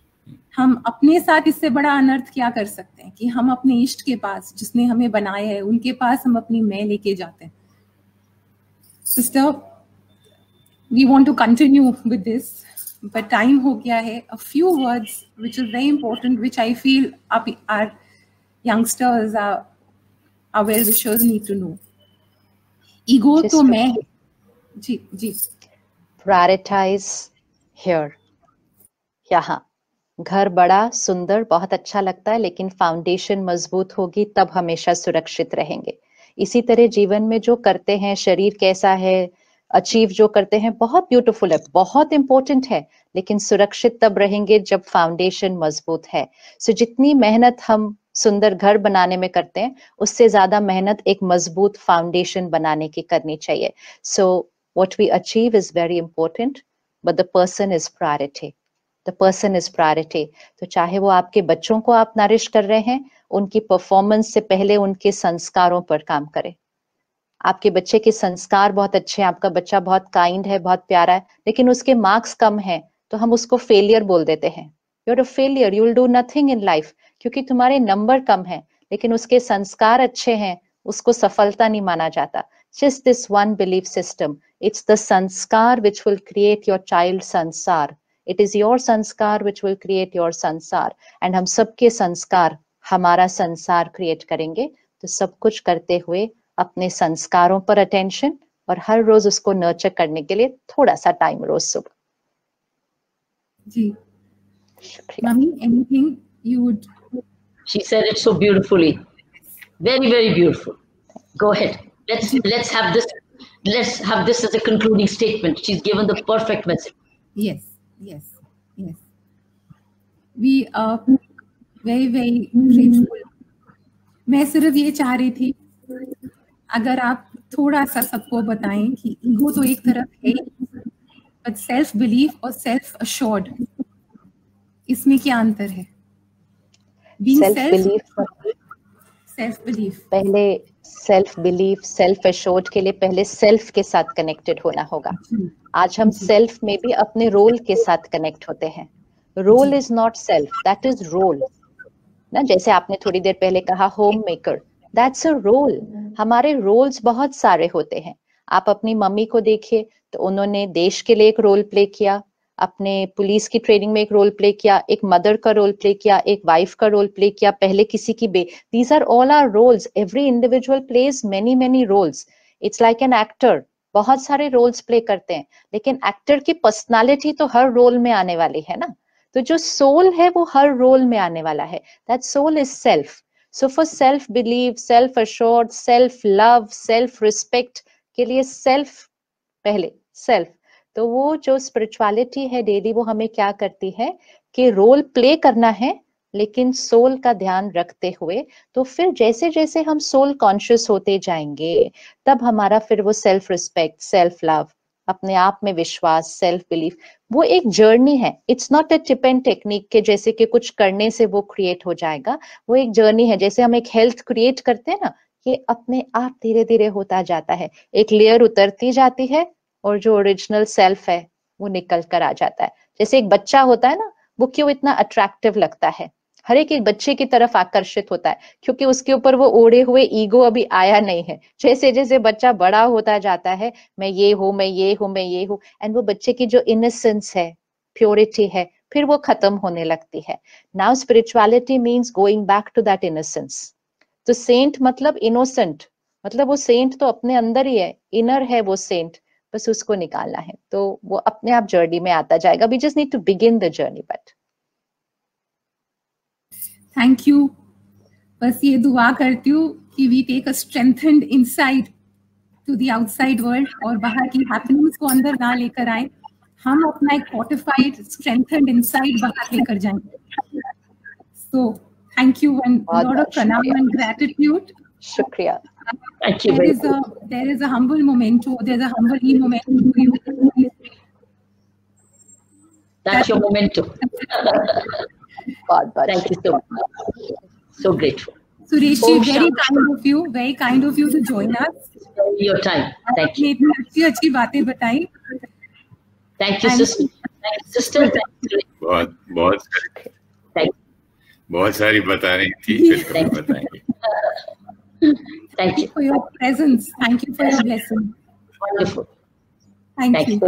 C: हम अपने साथ इससे बड़ा अनर्थ क्या कर सकते हैं कि हम अपने इष्ट के पास, जिसने हमें बनाया है, उनके पास हम अपनी मैं लेके जाते हैं। Sister, we want to continue with this, but time हो गया है। A few words which is very important, which I feel our youngsters, our well wishers need to know. Ego तो मैं, जी जी,
A: प्रायोरिटाइज हियर, यहाँ। घर बड़ा सुंदर बहुत अच्छा लगता है, लेकिन फाउंडेशन मजबूत होगी तब हमेशा सुरक्षित रहेंगे। इसी तरह जीवन में जो करते हैं, शरीर कैसा है, अचीव जो करते हैं, बहुत ब्यूटीफुल है, बहुत इंपॉर्टेंट है, लेकिन सुरक्षित तब रहेंगे जब फाउंडेशन मजबूत है। सो जितनी मेहनत हम सुंदर घर बनाने में करते हैं, उससे ज्यादा मेहनत एक मजबूत फाउंडेशन बनाने की करनी चाहिए। So what we achieve is very important, but the person is priority. The person is priority। तो चाहे वो आपके बच्चों को आप नरिश कर रहे हैं, उनकी परफॉर्मेंस से पहले उनके संस्कारों पर काम करें। आपके बच्चे के संस्कार बहुत अच्छे हैं, आपका बच्चा बहुत काइंड है, बहुत प्यारा है, लेकिन उसके मार्क्स कम हैं, तो हम उसको फेलियर बोल देते हैं। You are a failure, you will do nothing in life, क्योंकि तुम्हारे नंबर कम हैं, लेकिन उसके संस्कार अच्छे हैं, उसको सफलता नहीं माना जाता। Just this one belief system, it's the sanskar which will create your child sansar। It is your sanskar which will create your sansar, and हम सबके संस्कार हमारा संसार क्रिएट करेंगे। तो सब कुछ करते हुए अपने संस्कारों पर अटेंशन, और हर रोज उसको नर्चर करने के लिए थोड़ा सा टाइम रोज सुबह।
C: जी, mummy, anything you would?
B: She said it so beautifully, very, very beautiful. Go ahead. Let's have this. Let's have this as a concluding statement. She's given the perfect message.
C: Yes, yes, yes. We are very, very grateful. मैं सिर्फ ये चाह रही थी, अगर आप थोड़ा सा सबको बताएं कि ईगो तो एक तरफ है, बट सेल्फ बिलीफ और सेल्फ अश्योर्ड, इसमें क्या अंतर है? सेल्फ बिलीफ,
A: पहले सेल्फ बिलीफ, सेल्फ अश्योर्ड के लिए पहले सेल्फ के साथ कनेक्टेड होना होगा। आज हम सेल्फ में भी अपने रोल के साथ कनेक्ट होते हैं। Role is not self, that is role ना। जैसे आपने थोड़ी देर पहले कहा home maker, that's a role. हमारे रोल्स बहुत सारे होते हैं। आप अपनी मम्मी को देखिए तो उन्होंने देश के लिए एक रोल प्ले किया, अपने पुलिस की ट्रेनिंग में एक रोल प्ले किया, एक मदर का रोल प्ले किया, एक वाइफ का रोल प्ले किया, पहले किसी की these are all are roles. Every individual plays many many roles. It's like an actor, बहुत सारे रोल्स प्ले करते हैं, लेकिन एक्टर की पर्सनालिटी तो हर रोल में आने वाली है ना। तो जो सोल है वो हर रोल में आने वाला है। That soul is self. So for self believe, self assured, self love, self respect के लिए सेल्फ पहले, सेल्फ। तो वो जो स्पिरिचुअलिटी है डेली, वो हमें क्या करती है कि रोल प्ले करना है, लेकिन सोल का ध्यान रखते हुए। तो फिर जैसे जैसे हम सोल कॉन्शियस होते जाएंगे, तब हमारा फिर वो सेल्फ रिस्पेक्ट, सेल्फ लव, अपने आप में विश्वास, सेल्फ बिलीफ, वो एक जर्नी है। It's not a tip and technique के जैसे कि कुछ करने से वो क्रिएट हो जाएगा। वो एक जर्नी है। जैसे हम एक हेल्थ क्रिएट करते हैं ना, ये अपने आप धीरे धीरे होता जाता है। एक लेयर उतरती जाती है और जो ओरिजिनल सेल्फ है वो निकल कर आ जाता है। जैसे एक बच्चा होता है ना, वो क्यों इतना अट्रैक्टिव लगता है, हर एक बच्चे की तरफ आकर्षित होता है, क्योंकि उसके ऊपर वो ओढ़े हुए ईगो अभी आया नहीं है। जैसे जैसे बच्चा बड़ा होता जाता है, मैं ये हूं, मैं ये हूं, मैं ये हूं, एंड वो बच्चे की जो इनोसेंस है, प्योरिटी है, फिर वो खत्म होने लगती है। Now spirituality means going back to that innocence. तो सेंट मतलब इनोसेंट, मतलब वो सेंट तो अपने अंदर ही है, इनर है वो सेंट, बस उसको निकालना है। तो वो अपने आप जर्नी में आता जाएगा। We just need to begin the journey. But
C: thank you. बस ये दुआ करती हूँ कि we take a strengthened inside to the outside world, और बाहर की हैपनिंग्स को अंदर ना लेकर आए, हम अपना एक फोर्टिफाइड स्ट्रेंथेंड इनसाइड बाहर लेकर जाएंगे। So thank you and lot of प्रणाम एंड ग्रैटिट्यूड।
A: शुक्रिया।
B: Thank you.
C: There is a humble memento. There's a humble memento to you.
B: That's your momentum.
A: Thank
B: you so much. So grateful.
C: Suresh ji, very kind of you to join us.
B: Your time. Thank you.
C: अच्छी बातें बताई.
B: Thank you, sister. Sister.
D: बहुत सारी बता रही थी, फिर कभी बताएंगे.
B: Thank you
C: for your presence. Thank you for your blessing.
B: Wonderful.
C: Thank you.